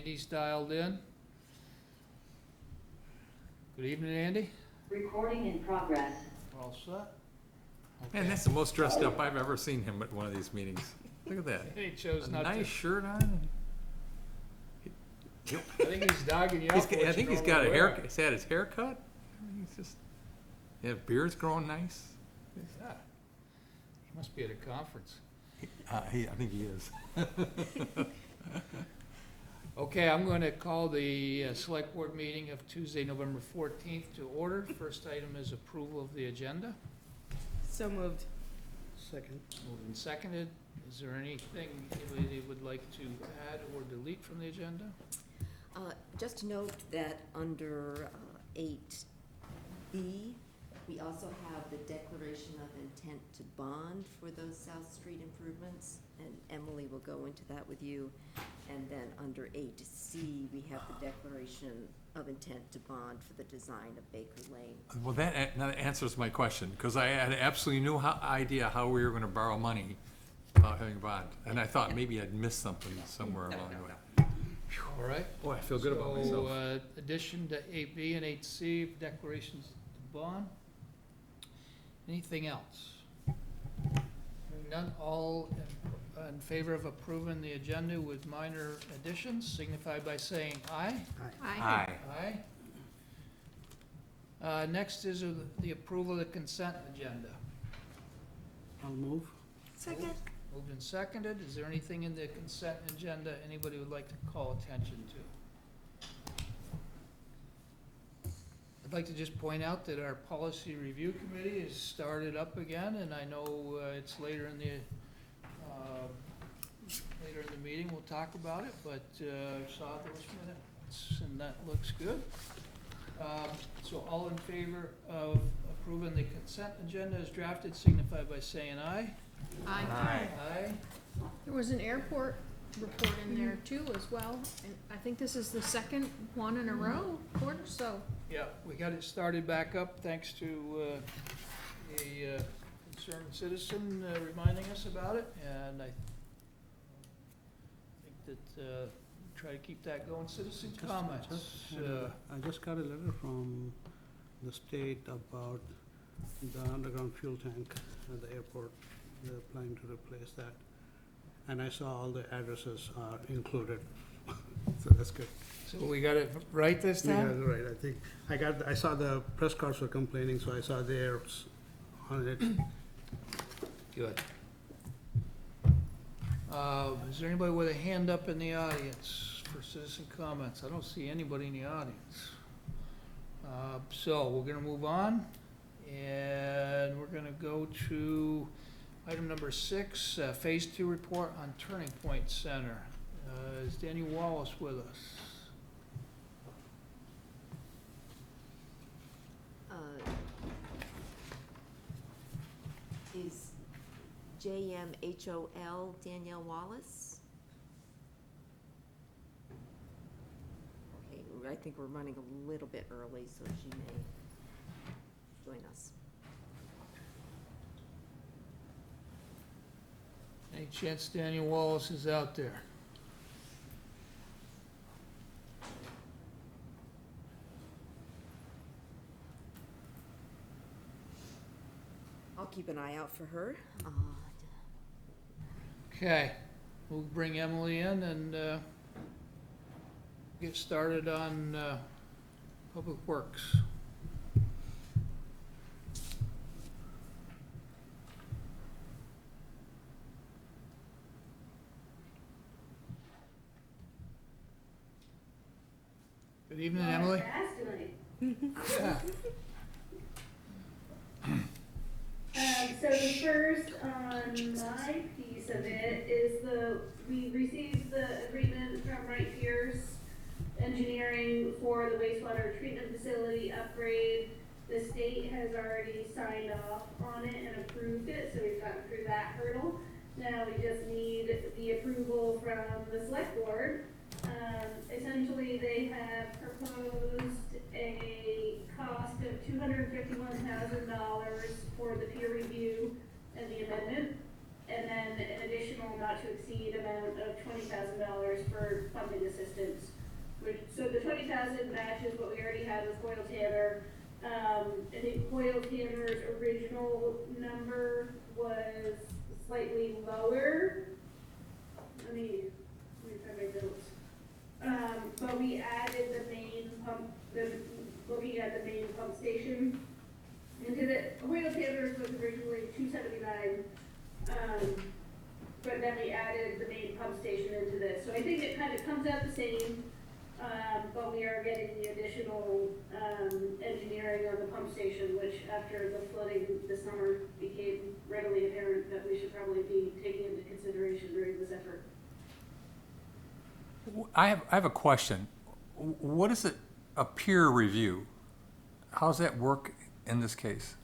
Andy's dialed in. Good evening, Andy. Recording in progress. All set? Man, that's the most dressed up I've ever seen him at one of these meetings. Look at that. He chose A not nice to. shirt on. I think he's dogging you out. I think he's got a hair. He's had his hair cut. He's just. Yeah, beard's growing nice. Yeah. He must be at a conference. I think he is. Okay, I'm going to call the Select Board meeting of Tuesday, November 14th to order. First item is approval of the agenda. So moved. Second. Moved and seconded. Is there anything anybody would like to add or delete from the agenda? Just note that under 8B, we also have the declaration of intent to bond for those South Street improvements, and Emily will go into that with you. And then under 8C, we have the declaration of intent to bond for the design of Baker Lane. Well, that answers my question, because I had absolutely no idea how we were going to borrow money without having a bond. And I thought maybe I'd missed something somewhere along the way. All right. Boy, I feel good about myself. So, addition to 8B and 8C, declarations to bond. Anything else? Hearing none, all in favor of approving the agenda with minor additions, signify by saying aye. Aye. Aye. Next is the approval of the consent agenda. I'll move. Second. Moved and seconded. Is there anything in the consent agenda anybody would like to call attention to? I'd like to just point out that our policy review committee is started up again, and I know it's later in the meeting we'll talk about it, but I saw those minutes and that looks good. So all in favor of approving the consent agenda as drafted, signify by saying aye. Aye. Aye. There was an airport report in there too as well, and I think this is the second one in a row, quarter, so. Yeah, we got it started back up thanks to a concerned citizen reminding us about it, and I think that try to keep that going. Citizen comments. I just got a letter from the state about the underground fuel tank at the airport. They're planning to replace that. And I saw all the addresses are included, so that's good. So we got it right this Yeah, time? right, I think, I saw the press cards were complaining, so I saw theirs on it. Good. Is there anybody with a hand up in the audience for citizen comments? I don't see anybody in the audience. So we're gonna move on, and we're gonna go to item number 6, Phase 2 report on Turning Point Center. Is Daniel Wallace with us? Is JMHOL Danielle Wallace? Okay, I think we're running a little bit early, so she may join us. Any chance Daniel Wallace is out there? I'll keep an eye out for her. Okay, we'll bring Emily in and get started on Public Works. Good evening, Emily. Yeah. So the first on my piece of it is we received the agreement from Wright Pierce Engineering for the wastewater treatment facility upgrade. The state has already signed off on it and approved it, so we've gotten through that hurdle. Now we just need the approval from the select board. Essentially, they have proposed a cost of $251,000 for the peer review and the amendment, and then an additional not to exceed amount of $20,000 for funding assistance So the 20,000 matches what we already had with Hoyle Tanner. I think Hoyle Tanner's original number was slightly lower. Let me find my notes. But we added the main pump, looking at the main pump station into the, Hoyle Tanner's was originally 279. But then we added the main pump station into this. So I think it kind of comes out the same, but we are getting the additional engineering on the pump station, which after the flooding this summer became readily apparent that we should probably be taking into consideration during this effort. I have a question. What is it, a peer review? How does that work in this case?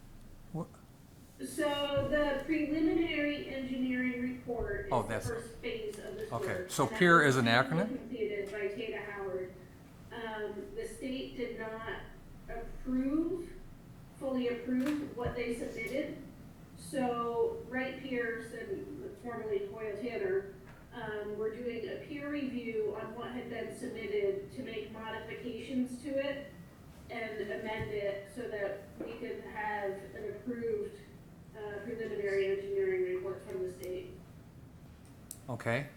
So the preliminary engineering report Oh, is the that's- first phase of this work. Okay, so and that peer was is an acronym? Completed by Tata Howard. The state did not fully approve what they submitted. So Wright Pierce and formerly Hoyle Tanner, were doing a peer review on what had been submitted to make modifications to it and amend it so that we could have an approved preliminary engineering report from the state. Okay,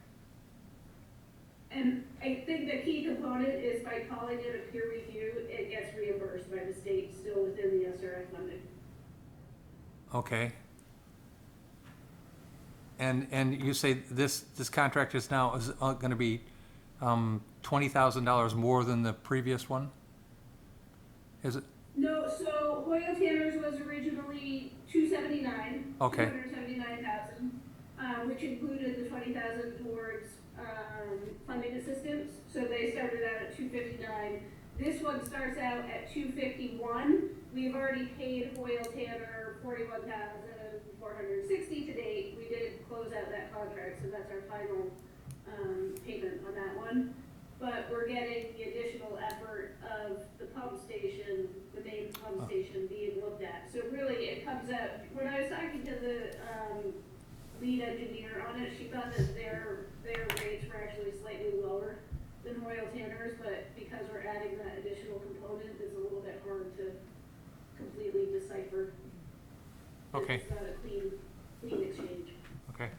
And I think the key component is by calling it a peer review, it gets reimbursed by the state still within the SRF funding. okay. And you say this contract is now, gonna be, $20,000 more than the previous one? Is it? No, so Hoyle Tanner's was originally 279. Okay. 279,000, which included the 20,000 towards funding assistance. So they started out at 259. This one starts out at 251. We've already paid Hoyle Tanner 41,460 to date. We did close out that contract, so that's our final payment on that one. But we're getting the additional effort of the pump station, the main pump station being looked at. So really, it comes out, when I was talking to the lead engineer on it, she thought that their rates were actually slightly lower than Hoyle Tanner's, but because we're adding that additional component, it's a little bit hard to completely decipher. Okay. It's not a clean exchange. Okay,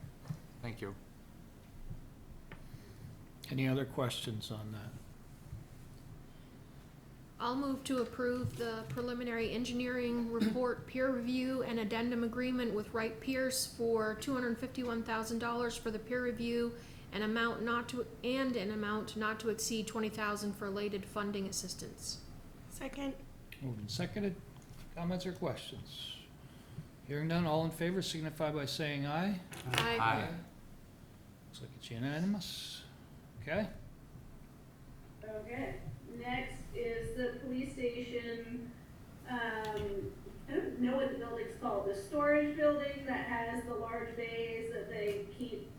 thank you. Any other questions on that? I'll move to approve the preliminary engineering report peer review and addendum agreement with Wright Pierce for $251,000 for the peer review and an amount not to exceed $20,000 for related funding assistance. Second. Moved and seconded. Comments or questions? Hearing none, all in favor signify by saying aye. Aye. Uh, Looks like it's unanimous. Okay? Okay, next is the police station, I don't know what the building's called, the storage building that has the large bays that they keep,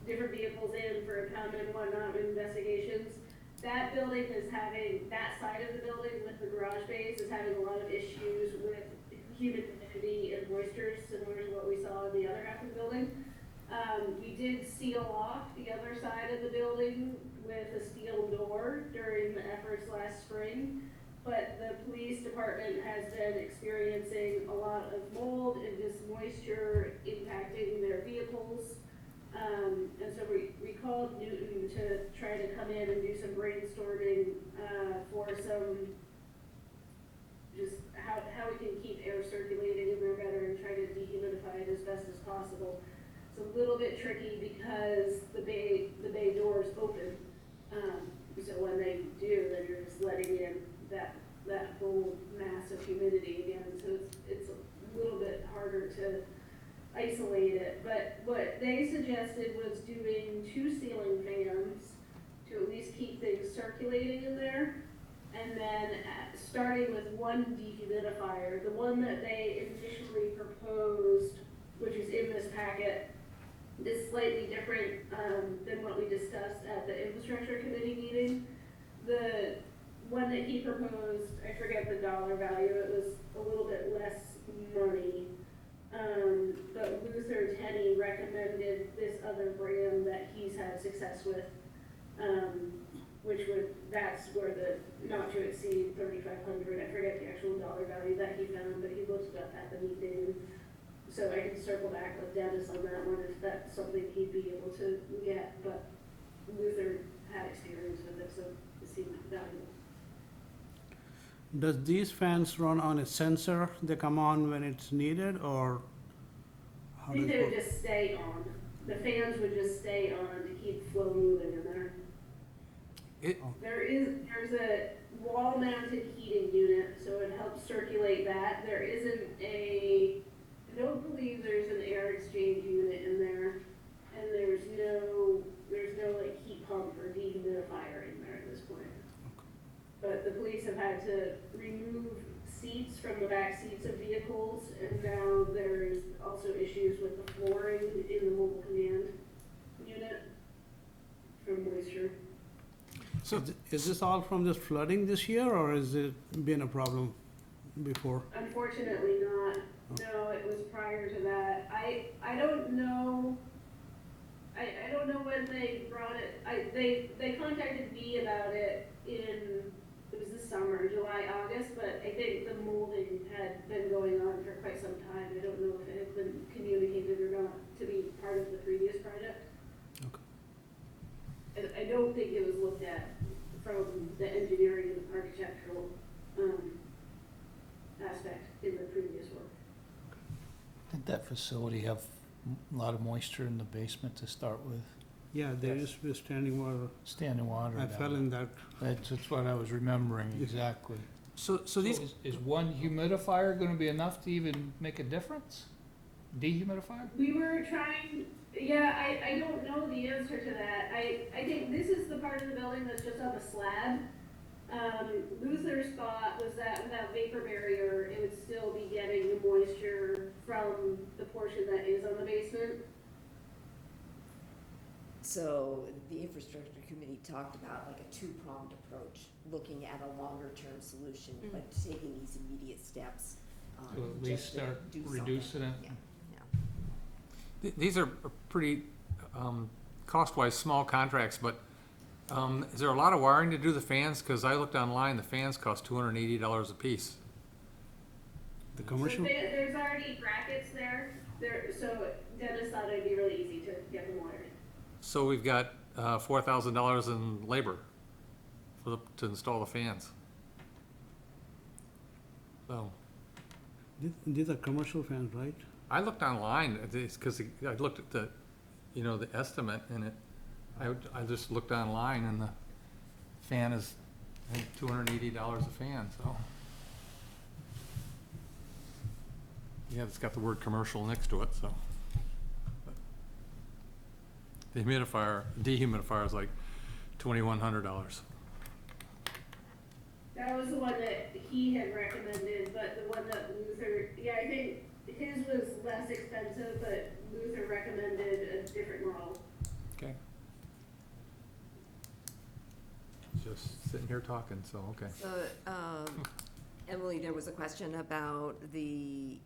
different vehicles in for impoundment and whatnot with investigations. That building is having, that side of the building with the garage bays is having a lot of issues with humidity and moisture, similar to what we saw in the other half of the building. We did seal off the other side of the building with a steel door during the efforts last spring, but the police department has been experiencing a lot of mold and just moisture impacting their vehicles. And so we called Newton to try to come in and do some brainstorming for some, just how we can keep air circulating in there better and try to dehumidify it as best as possible. It's a little bit tricky because the bay doors open. So when they do, then you're just letting in that whole mass of humidity again. So it's a little bit harder to isolate it. But what they suggested was doing 2 ceiling fans to at least keep things circulating in there. And then starting with 1 dehumidifier, the one that they initially proposed, which is in this packet, is slightly different than what we discussed at the infrastructure committee meeting. The one that he proposed, I forget the dollar value, it was a little bit less money. But Luther Tenney recommended this other brand that he's had success with. that's where the not to exceed 3,500, I forget the actual dollar value that he found, but he looked it up at the meeting. So I can circle back with Dennis on that one if that's something he'd be able to get, but Luther had experience with it, so it seemed valuable. Does these fans run on a sensor? They come on when it's needed, or I how think does they it would work? just stay on. The fans would just stay on to keep flow moving in there. There's a wall mounted heating unit, so it helps circulate that. There isn't I don't believe there's an air exchange unit in there, and there's no like heat pump or dehumidifier in there at this point. But the police have had to remove seats from the back seats of vehicles, and now there's also issues with the flooring in the mobile command unit from moisture. So, Is this all from this flooding this year, or has it been a problem before? Unfortunately not. No, it was prior to that. I don't know. I don't know when they brought it. They contacted me about it it was this summer, July, August, but I think the molding had been going on for quite some time. I don't know if it had been communicated or not to be part of the previous project. Okay. And I don't think it was looked at from the engineering and architectural aspect in the previous work. Did that facility have a lot of moisture in the basement to start with? Yeah, there used to be standing water. Standing water I down fell there. in that. That's what I was remembering, exactly. so these, Is one humidifier gonna be enough to even make a difference? Dehumidifier? We were trying, yeah, I don't know the answer to that. I think this is the part of the building that's just on the slab. Luther's thought was that without vapor barrier, it would still be getting the moisture from the portion that is on the basement. So the infrastructure committee talked about like a two-pronged approach, looking at a longer-term solution, but taking these immediate steps. To at least just to start do something. reducing it? Yeah, yeah. these are pretty, cost-wise, small contracts, but, is there a lot of wiring to do the fans? Cause I looked online, the fans cost $280 a piece. The So commercial, there's already brackets there, so Dennis thought it'd be really easy to get them wired. So we've got, $4,000 in labor to install the fans. So, these are commercial fans, right? I looked online, because I looked at the, the estimate, and I just looked online, and the fan is, I think, $280 a fan, so. Yeah, it's got the word commercial next to it, so. The dehumidifier is like $2,100. That was the one that he had recommended, but the one that Luther, yeah, I think his was less expensive, but Luther recommended a different model. Okay. Just sitting here talking, so, okay. So, Emily, there was a question about the,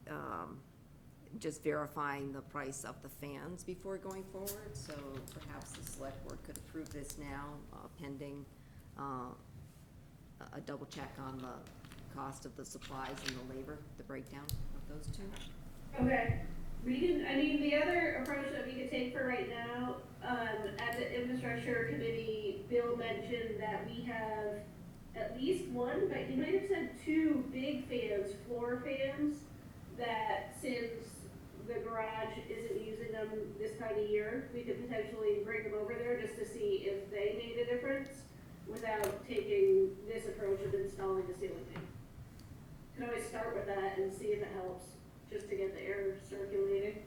just verifying the price of the fans before going forward, so perhaps the select board could approve this now, pending, a double check on the cost of the supplies and the labor, the breakdown of those two. Okay, the other approach that we could take for right now, at the infrastructure committee, Bill mentioned that we have at least one, but he might have said two big fans, floor fans, that since the garage isn't using them this time of year, we could potentially bring them over there just to see if they made a difference without taking this approach of installing a ceiling fan. Can always start with that and see if it helps, just to get the air circulating.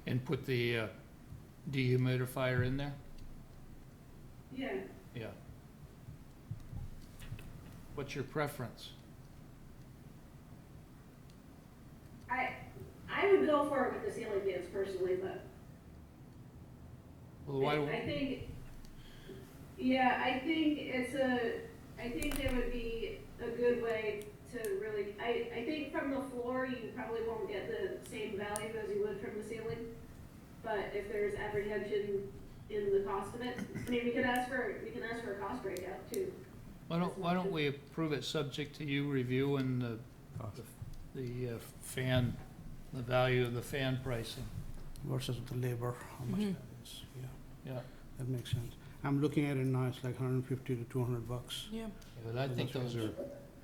And put the dehumidifier in there? Yeah. Yeah. What's your preference? I would go for it with the ceiling fans personally, but Well, why don't, I think, yeah, I think it would be a good way to really, I think from the floor, you probably won't get the same value as you would from the ceiling. but if there's apprehension in the cost of it, I mean, we can ask for a cost breakout too. Why don't we approve it subject to you reviewing the fan, the value of the fan pricing? Versus the labor, how much Mhm. that is, yeah, Yeah, that makes sense. I'm looking at it now, it's like $150 to $200. Yeah. but I think those are,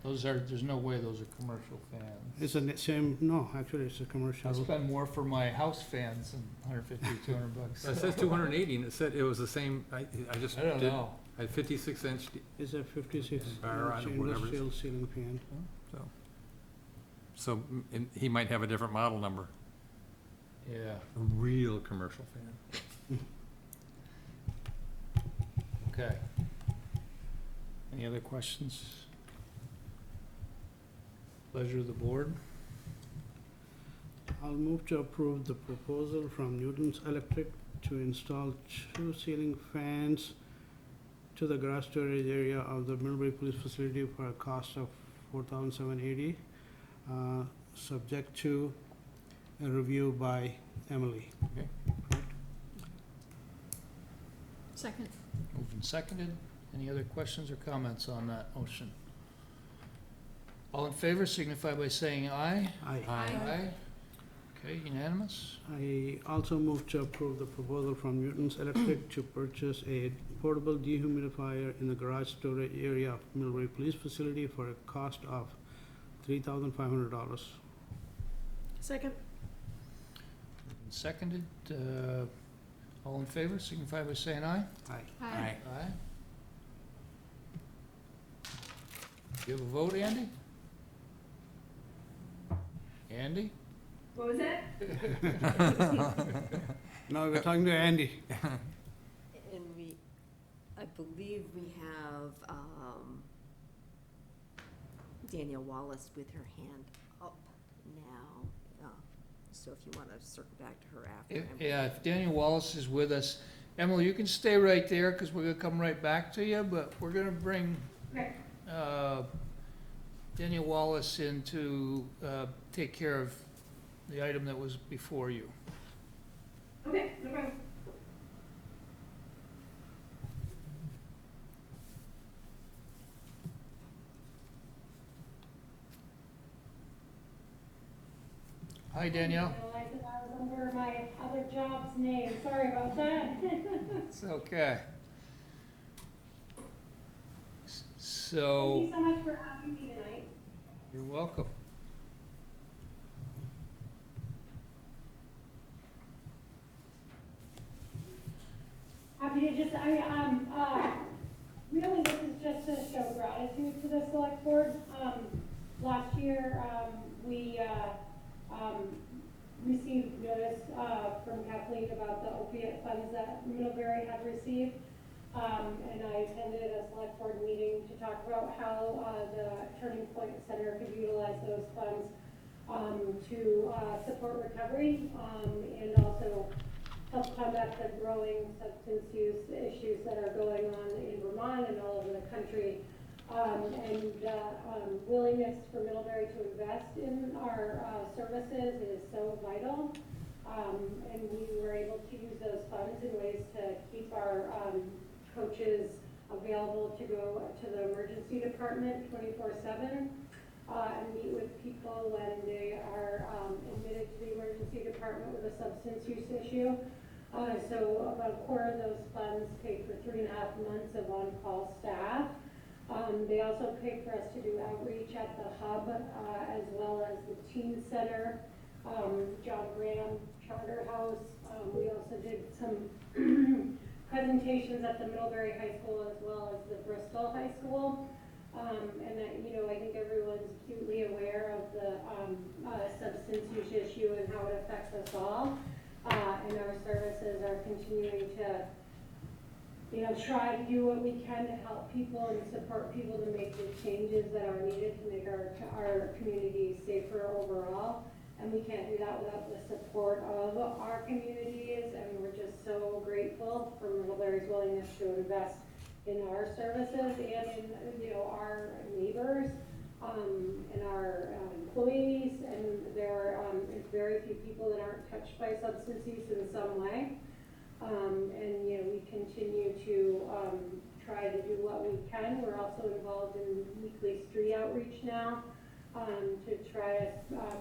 there's no way those are commercial fans. It's the same, no, actually, it's a I commercial. spend more for my house fans than $150, $200. It says 280, and it said it was the same, I just I don't did, know. I had 56-inch, It's a 56 Bar on inch it, whatever it is. industrial ceiling fan. so he might have a different model number. Yeah, A real commercial fan. okay. Any other questions? Pleasure of the board. I'll move to approve the proposal from Newton's Electric to install 2 ceiling fans to the garage storage area of the Middlebury Police Facility for a cost of $4,780, subject to a review by Emily. Okay. Second. Moved and seconded. Any other questions or comments on that motion? All in favor signify by saying aye. Aye. Aye. Okay, unanimous. I also move to approve the proposal from Newton's Electric to purchase a portable dehumidifier in the garage storage area of Middlebury Police Facility for a cost of $3,500. Second. Moved and seconded. All in favor signify by saying aye. Aye. Aye. Aye. You have a vote, Andy? Andy? What was that? Now we're talking to Andy. And I believe we have, Danielle Wallace with her hand up now. So if you wanna circle back to her after. Emily. Yeah, if Daniel Wallace is with us. Emily, you can stay right there, because we're gonna come right back to you, but we're gonna bring Okay. Daniel Wallace in to take care of the item that was before you. Okay, no problem. Hi, Danielle. I realized that I was under my other job's name, sorry about that. It's okay. Thank So, you so much for having me tonight. you're welcome. Happy to just, really this is just to show gratitude to the select board. Last year, we, received notice, from Kathleen about the opiate funds that Middlebury had received. And I attended a select board meeting to talk about how, the Turning Point Center could utilize those funds, to, support recovery, and also help combat the growing substance use issues that are going on in Vermont and all over the country. Willingness for Middlebury to invest in our services is so vital. And we were able to use those funds in ways to keep our coaches available to go to the emergency department 24/7 and meet with people when they are admitted to the emergency department with a substance use issue. So about a quarter of those funds paid for 3.5 months of on-call staff. They also paid for us to do outreach at the hub, as well as the teen center, John Graham Charter House. We also did some presentations at the Middlebury High School as well as the Bristol High School. And that, I think everyone's acutely aware of the substance use issue and how it affects us all. And our services are continuing to try to do what we can to help people and support people to make the changes that are needed to make our community safer overall. And we can't do that without the support of our communities, and we're just so grateful for Middlebury's willingness to invest in our services and in, our neighbors. and our employees, and there are very few people that aren't touched by substance use in some way. And, you know, we continue to try to do what we can. We're also involved in weekly street outreach now to try to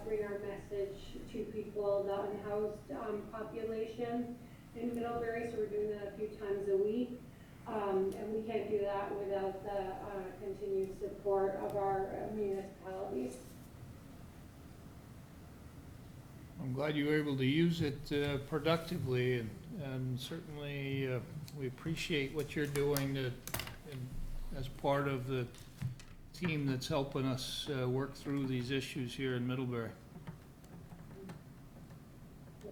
bring our message to people, the unhoused population in Middlebury, so we're doing that a few times a week. And we can't do that without the continued support of our municipalities. I'm glad you were able to use it productively, and certainly we appreciate what you're doing as part of the team that's helping us work through these issues here in Middlebury. Yeah.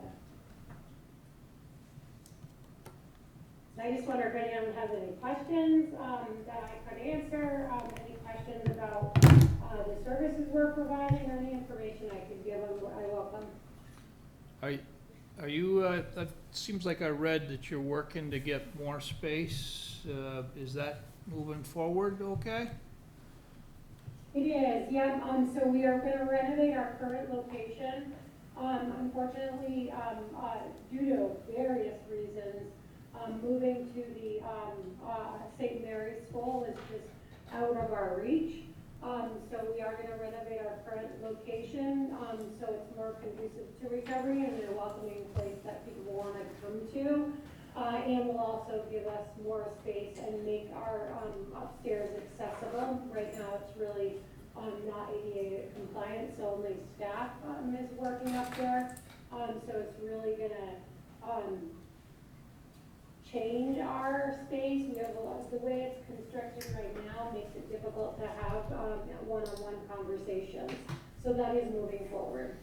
I just wonder if anyone has any questions that I could answer, any questions about the services we're providing, or any information I could give them, I welcome. Are you, it seems like I read that you're working to get more space. Is that moving forward okay? It is, yeah, so we are gonna renovate our current location. Unfortunately, due to various reasons, moving to the St. Mary's School is just out of our reach. So we are gonna renovate our current location, so it's more conducive to recovery and a welcoming place that people wanna come to. And will also give us more space and make our upstairs accessible. Right now, it's really not ADA compliant, so only staff is working up there. So it's really gonna change our space. We have the way it's constructed right now makes it difficult to have one-on-one conversations. So that is moving forward.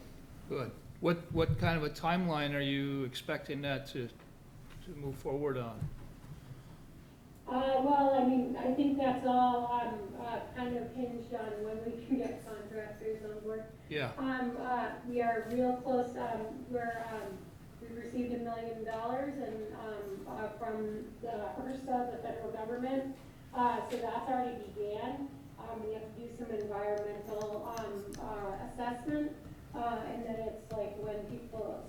Good. What kind of a timeline are you expecting that to move forward on? Well, I mean, I think that's all kind of hinged on when we can get contractors on board. Yeah. We are real close. We received $1 million and from the HRSA, the federal government. So that's already began. We have to do some environmental assessment, and then it's like when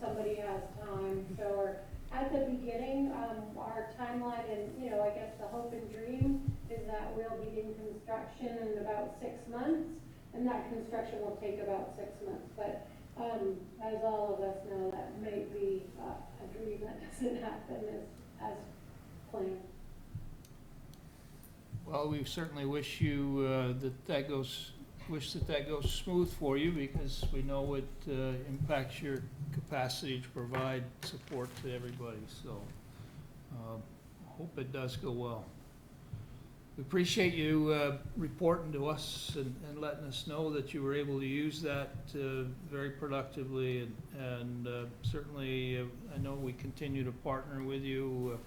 somebody has time. So we're at the beginning, our timeline, and you know, I guess the hope and dream is that we'll begin construction in about 6 months, and that construction will take about 6 months. But as all of us know, that may be a dream that doesn't happen as planned. Well, we certainly wish you that goes smooth for you, because we know it impacts your capacity to provide support to everybody. So hope it does go well. We appreciate you reporting to us and letting us know that you were able to use that very productively, and certainly I know we continue to partner with you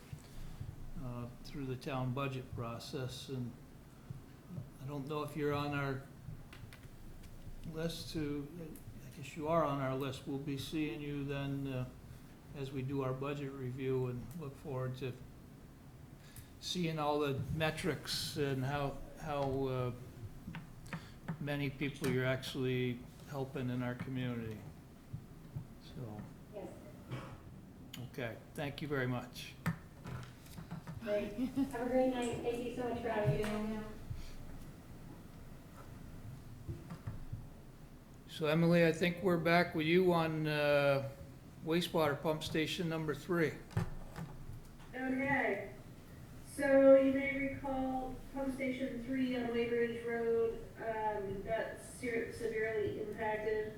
through the town budget process, and I don't know if you're on our list I guess you are on our list. We'll be seeing you then as we do our budget review, and look forward to seeing all the metrics and how many people you're actually helping in our community. So, Yes. okay, thank you very much. Great. Have a great night. Thank you so much for having me. So Emily, I think we're back with you on wastewater pump station number 3. Okay, so you may recall pump station 3 on Wade Ridge Road got severely impacted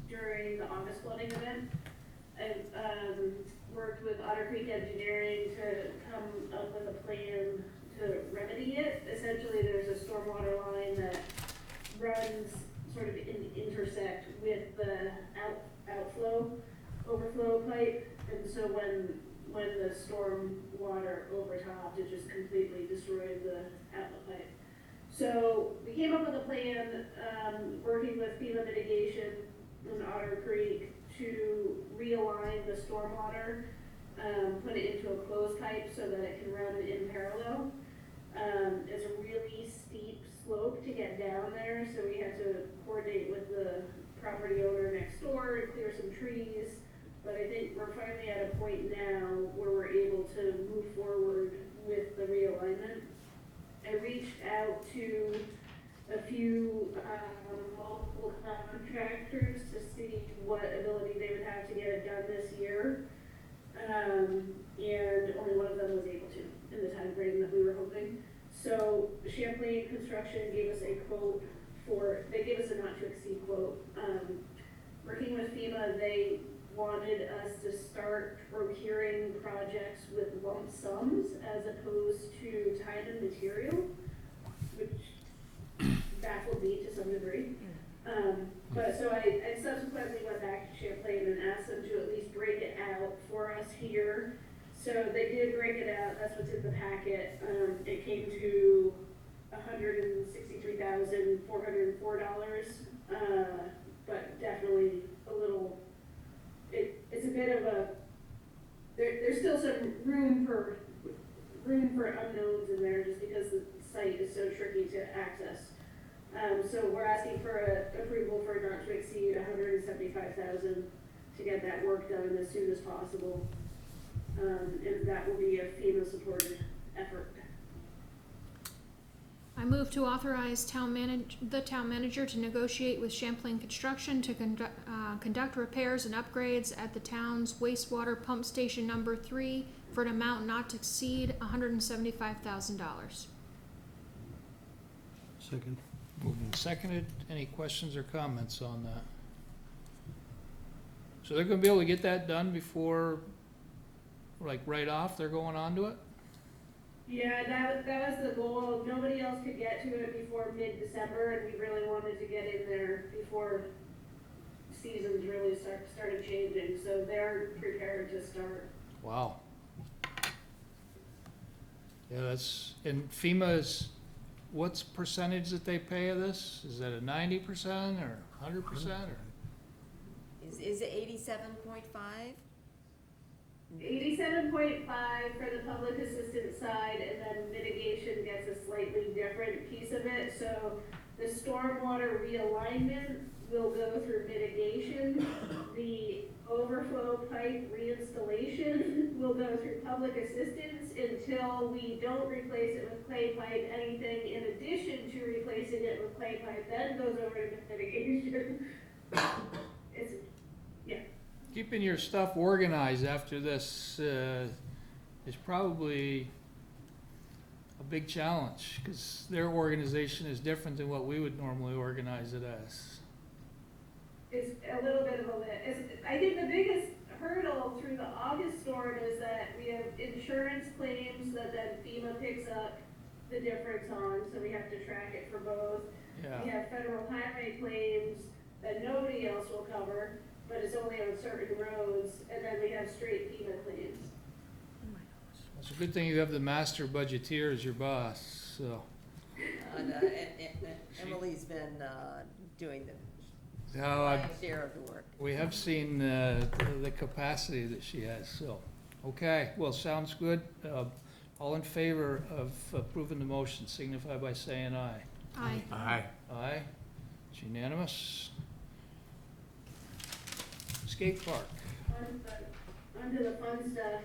during the August flooding event. And worked with Otter Creek Engineering to come up with a plan to remedy it. Essentially, there's a stormwater line that runs sort of intersect with the overflow pipe, and so when the storm water overtopped, it just completely destroyed the outlet pipe. So we came up with a plan, working with FEMA mitigation in Otter Creek to realign the stormwater, put it into a closed pipe so that it can run in parallel. It's a really steep slope to get down there, so we had to coordinate with the property owner next door and clear some trees. But I think we're finally at a point now where we're able to move forward with the realignment. I reached out to a few, multiple contractors to see what ability they would have to get it done this year. And only one of them was able to in the time frame that we were hoping. So Champlain Construction gave us a quote they gave us a not to exceed quote. Working with FEMA, they wanted us to start procuring projects with lump sums as opposed to time and material, which baffled me to some degree. But so I subsequently went back to Champlain and asked them to at least break it out for us here. So they did break it out. That's what's in the packet. It came to $163,404, but definitely a little. It's a bit of a. There's still some room for unknowns in there, just because the site is so tricky to access. So we're asking for approval for not to exceed $175,000 to get that work done as soon as possible. And that will be a FEMA-supported effort. I move to authorize the town manager to negotiate with Champlain Construction to conduct repairs and upgrades at the town's wastewater pump station number 3 for an amount not to exceed $175,000. Second. Moved and seconded. Any questions or comments on that? So they're gonna be able to get that done before, like, right off, they're going on to it? Yeah, that was the goal. Nobody else could get to it before mid-December, and we really wanted to get in there before seasons really started changing. So they're prepared to start. Wow. Yeah, and FEMA's, what's percentage that they pay of this? Is that a 90% or 100% or? Is it 87.5? 87.5 for the public assistance side, and then mitigation gets a slightly different piece of it. So the stormwater realignment will go through mitigation. The overflow pipe reinstallation will go through public assistance until we don't replace it with clay pipe. Anything in addition to replacing it with clay pipe then goes over to mitigation. It's, yeah. Keeping your stuff organized after this is probably a big challenge, because their organization is different than what we would normally organize it as. It's a little bit of a lit. I think the biggest hurdle through the August storm is that we have insurance claims that then FEMA picks up the difference on, so we have to track it for both. Yeah. We have federal highway claims that nobody else will cover, but it's only on certain roads, and then we have straight FEMA claims. It's a good thing you have the master budgeteer as your boss, so. Emily's been doing the Now, lion's share of the work. we have seen the capacity that she has, so. Okay, well, sounds good. All in favor of approving the motion signify by saying aye. Aye. Aye. Aye. It's unanimous. Skate park. Onto the fun stuff.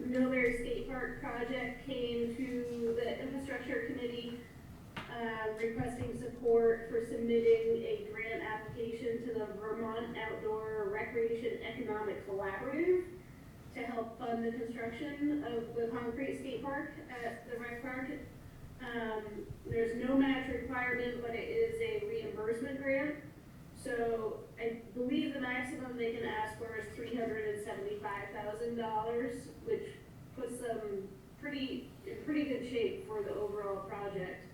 Middlebury Skate Park project came to the infrastructure committee, requesting support for submitting a grant application to the Vermont Outdoor Recreation Economic Collaborative to help fund the construction of the concrete skate park at the rec park. There's no match requirement, but it is a reimbursement grant. So I believe the maximum they can ask for is $375,000, which puts them in pretty good shape for the overall project.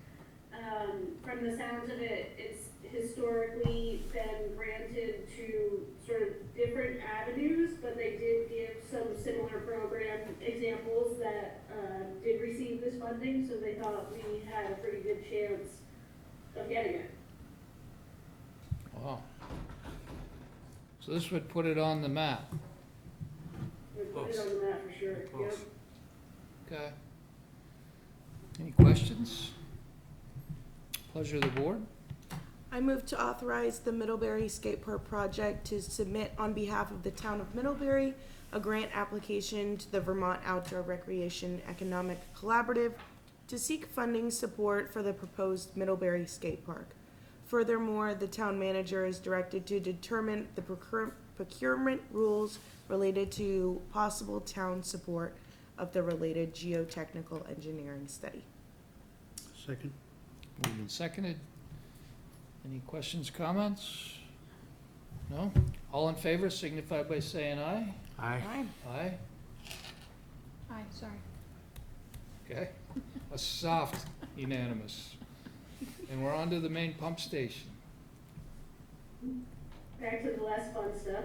From the sounds of it, it's historically been granted to sort of different avenues, but they did give some similar program examples that did receive this funding, so they thought we had a pretty good chance of getting it. Wow. So this would put it on the map. We put it on the map for sure. Close. Yep. Okay. Any questions? Pleasure of the board. I move to authorize the Middlebury Skate Park project to submit on behalf of the town of Middlebury a grant application to the Vermont Outdoor Recreation Economic Collaborative to seek funding support for the proposed Middlebury Skate Park. Furthermore, the town manager is directed to determine the procurement rules related to possible town support of the related geotechnical engineering study. Second. Moved and seconded. Any questions, comments? No? All in favor signify by saying aye. Aye. Aye. Aye, sorry. Okay. A soft unanimous. And we're on to the main pump station. Back to the less fun stuff.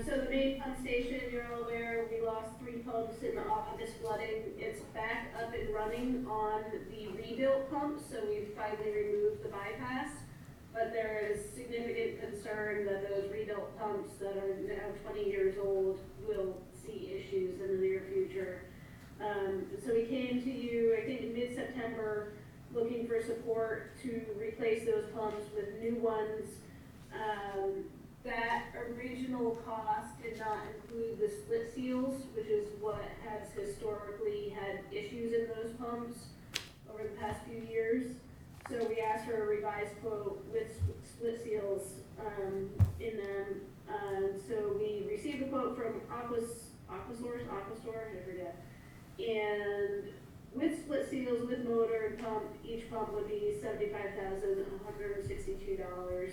So the main pump station, you're all aware, we lost 3 pumps in the August flooding. It's back up and running on the rebuilt pumps, so we've finally removed the bypass. But there is significant concern that those rebuilt pumps that are now 20 years old will see issues in the near future. So we came to you, I think in mid-September, looking for support to replace those pumps with new ones. That original cost did not include the split seals, which is what has historically had issues in those pumps over the past few years. So we asked for a revised quote with split seals in them. So we received a quote from Aquasource, I forget. And with split seals, with motor and pump, each pump would be $75,162,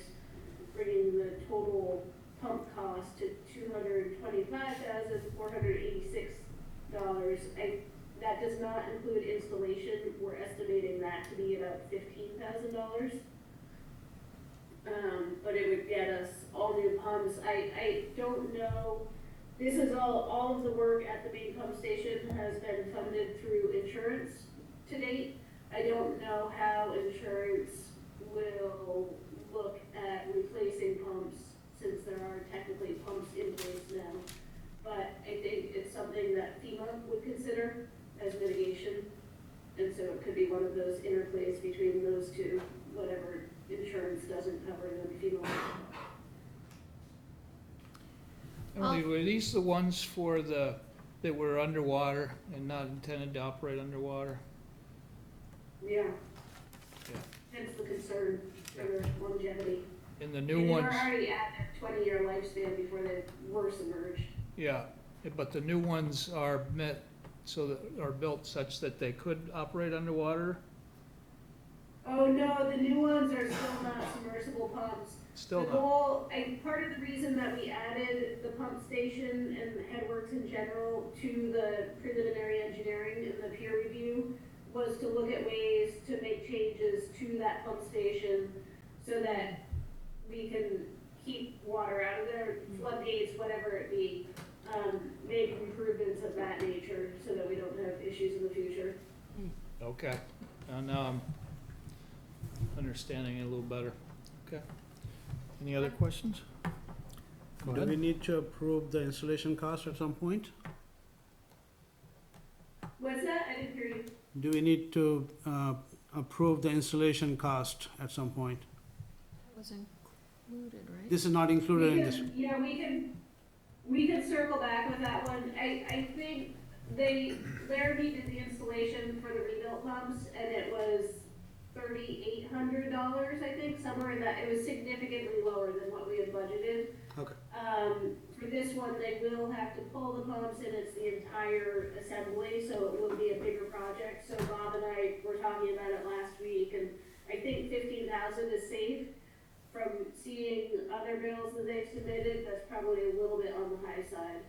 bringing the total pump cost to $225,486. That does not include installation. We're estimating that to be about $15,000. But it would get us all new pumps. I don't know. This is all of the work at the main pump station has been funded through insurance to date. I don't know how insurance will look at replacing pumps since there are technically pumps in place now. But I think it's something that FEMA would consider as mitigation. And so it could be one of those interplays between those two, whatever insurance doesn't cover them, FEMA will. Emily, were these the ones for that were underwater and not intended to operate underwater? Yeah. Yeah. Hence the concern for their longevity. And the new And ones, they were already at their 20-year lifespan before they were submerged. yeah, but the new ones are are built such that they could operate underwater? Oh, no, the new ones are still not submersible pumps. Still The not. goal, part of the reason that we added the pump station and the headworks in general to the preliminary engineering and the peer review was to look at ways to make changes to that pump station so that we can keep water out of there, floodgates, whatever it be, make improvements of that nature so that we don't have issues in the future. Okay, now I'm understanding it a little better. Okay. Any other questions? Go Do we ahead. need to approve the installation cost at some point? What's that? I didn't hear you. Do we need to approve the installation cost at some point? That was included, right? This is not included in this. Yeah, we can circle back with that one. I think Lair needed the installation for the rebuilt pumps, and it was $3,800, I think, somewhere in that. It was significantly lower than what we had budgeted. Okay. For this one, they will have to pull the pumps, and it's the entire assembly, so it will be a bigger project. So Bob and I were talking about it last week, and I think 15,000 is safe. From seeing other bills that they've submitted, that's probably a little bit on the high side.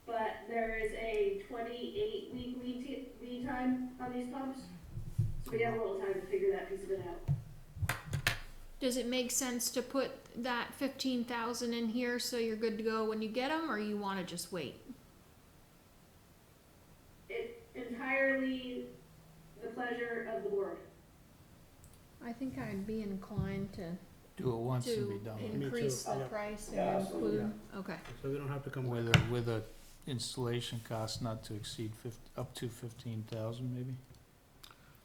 But there is a 28-week lead time on these pumps, so we have a little time to figure that piece of it out. Does it make sense to put that 15,000 in here so you're good to go when you get them, or you wanna just wait? It's entirely the pleasure of the board. I think I'd be inclined to Do it once and be done with it. increase too, the yeah. price Yeah, and absolutely, include, okay. So we don't have to come With back. with a installation cost not to exceed up to 15,000 maybe?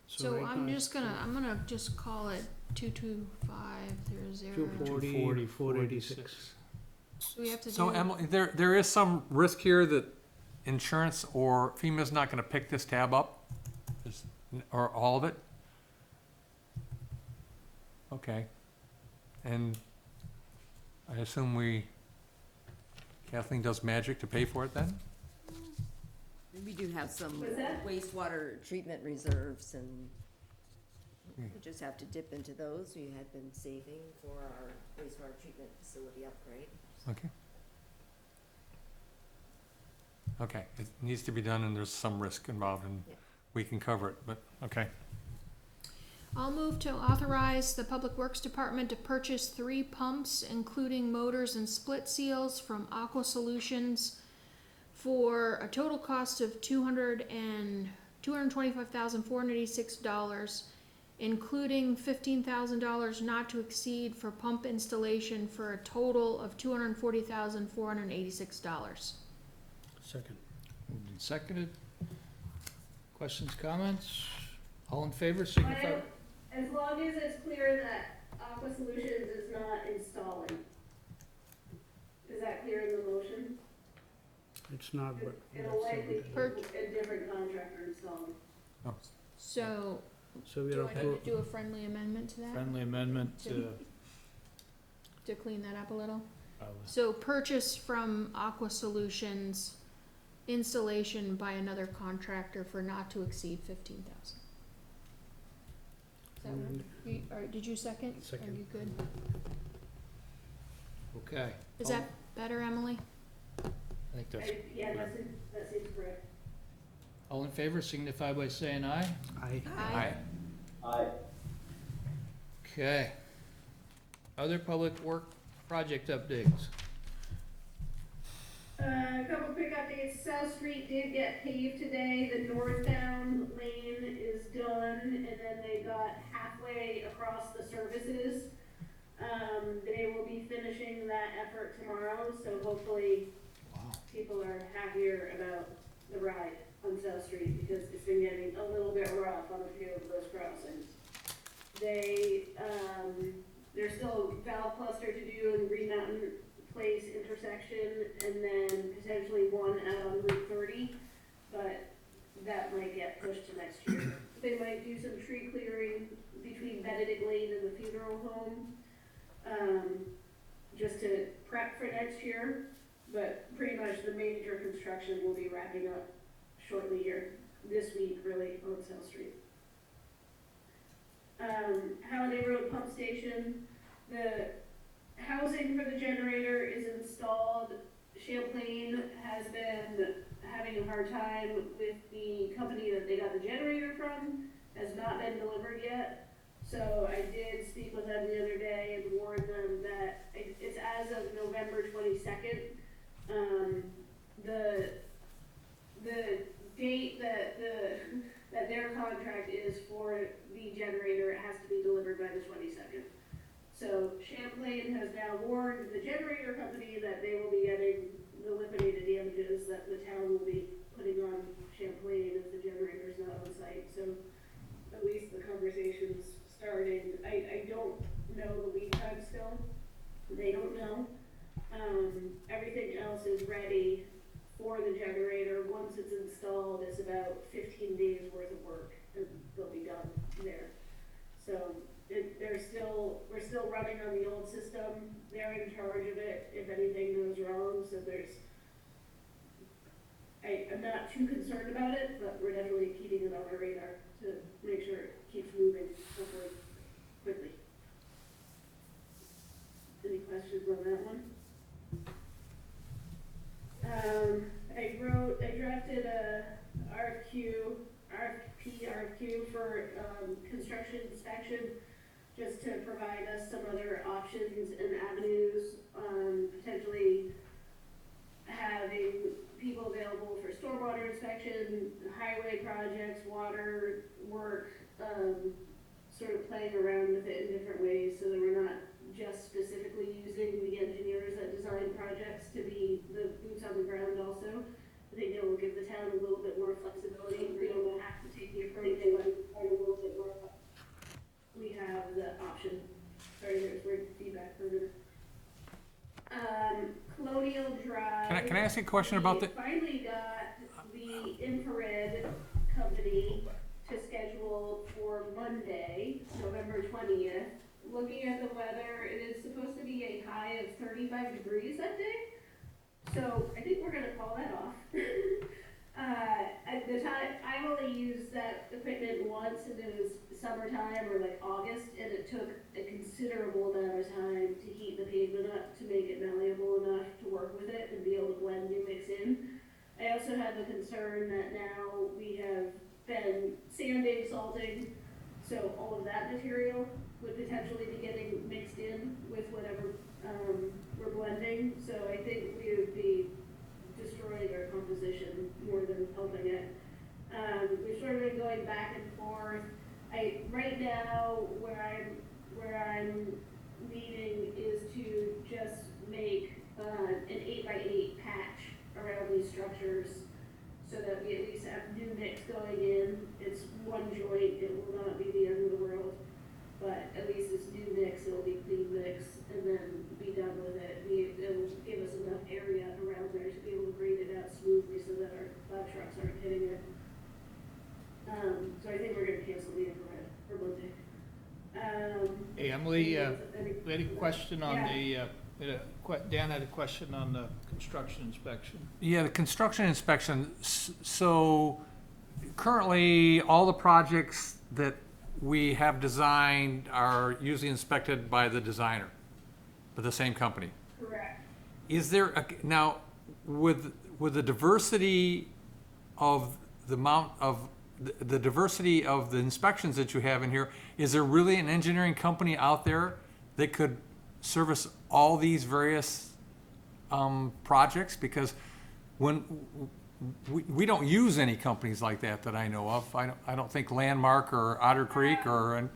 So right I'm now just gonna, I'm gonna just call it 22500. 240, 486. So we have to do. So Emily, there is some risk here that insurance or FEMA's not gonna pick this tab up? Or all of it? Okay. And I assume Kathleen does magic to pay for it then? We do have some What's that? wastewater treatment reserves, and Hmm. we just have to dip into those. We had been saving for our wastewater treatment facility upgrade. Okay. Okay, it needs to be done and there's some risk involved and Yeah. we can cover it, but, okay. I'll move to authorize the Public Works Department to purchase 3 pumps, including motors and split seals from Aqua Solutions for a total cost of $225,486, including $15,000 not to exceed for pump installation for a total of $240,486. Second. Moved and seconded. Questions, comments? All in favor, signify. As long as it's clear that Aqua Solutions is not installing. Is that clear in the motion? It's not, but. It'll likely be Per- a different contractor installing. So, So we do are I need appro- to do a friendly amendment to that, Friendly amendment to clean that up a little? probably. So purchase from Aqua Solutions, installation by another contractor for not to exceed 15,000. Is that And what, did you second? Second. Are you good? Okay. Is that better, Emily? I think that's, Yeah, that seems correct. all in favor, signify by saying aye. Aye. Okay. Other public work project updates. A couple quick updates. South Street did get paved today. The northbound lane is done, and then they got halfway across the services. They will be finishing that effort tomorrow, so hopefully Wow. people are happier about the ride on South Street because it's been getting a little bit rough on a few of those crossings. There's still a valve cluster to do in Green Mountain Place intersection, and then potentially one out on Route 30, but that might get pushed to next year. They might do some tree clearing between Benedict Lane and the funeral home, just to prep for next year, but pretty much the major construction will be wrapping up shortly here, this week really, on South Street. Halliday Road Pump Station, the housing for the generator is installed. Champlain has been having a hard time with the company that they got the generator from, has not been delivered yet. So I did speak with them the other day and warned them that it's as of November 22nd. The date that their contract is for the generator, it has to be delivered by the 22nd. So Champlain has now warned the generator company that they will be getting the liquidated damages that the town will be putting on Champlain if the generator is not on site. So at least the conversation's starting. I don't know the lead time still. They don't know. Everything else is ready for the generator. Once it's installed, it's about 15 days worth of work and they'll be done there. So we're still running on the old system. They're in charge of it if anything goes wrong. So I'm not too concerned about it, but we're definitely keeping it on our radar to make sure it keeps moving, hopefully quickly. Any questions on that one? I drafted a RFQ for construction inspection, just to provide us some other options and avenues, potentially having people available for stormwater inspection, highway projects, water work, sort of playing around with it in different ways so that we're not just specifically using the engineers that design projects to be the boots on the ground also. I think it will give the town a little bit more flexibility. We don't have to take the approach like Can I ask you a question about we the, finally got the infrared company to schedule for Monday, November 20th. Looking at the weather, it is supposed to be a high of 35 degrees that day. So I think we're gonna call that off. At the time, I've only used that equipment once, and it was summertime or like August, and it took a considerable amount of time to heat the pavement up to make it malleable enough to work with it and be able to blend new mix in. I also have the concern that now we have been sanding, salting, so all of that material would potentially be getting mixed in with whatever we're blending. So I think we would be destroying our composition more than helping it. We've sort of been going back and forth. Right now, where I'm leaning is to just make an 8x8 patch around these structures so that we at least have new mix going in. It's one joint, it will not be the end of the world, but at least it's new mix, it'll be clean mix, and then be done with it. It'll give us enough area around there to be able to grade it out smoothly so that our plow trucks aren't hitting it. So I think we're gonna cancel the infrared for Monday. Hey, Emily, we had a any- question on Yeah. Dan had a question on the construction inspection. yeah, the construction inspection, so currently, all the projects that we have designed are usually inspected by the designer, by the same company. Correct. Is there, now, with the diversity of the amount of, the diversity of the inspections that you have in here, is there really an engineering company out there that could service all these various projects? Because when, we don't use any companies like that I know of. I don't think Landmark or Otter Creek or,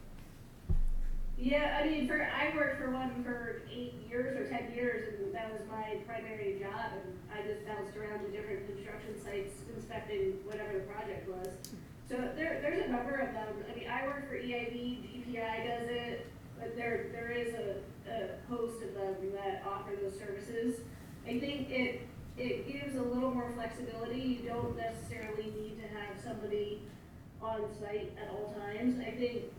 Yeah, I mean, I worked for one for 8 years or 10 years, and that was my primary job, and I just bounced around to different construction sites inspecting whatever the project was. So there's a number of them. I mean, I work for EIB, GPI does it, but there is a host of them that offer those services. I think it gives a little more flexibility. You don't necessarily need to have somebody on site at all times. I think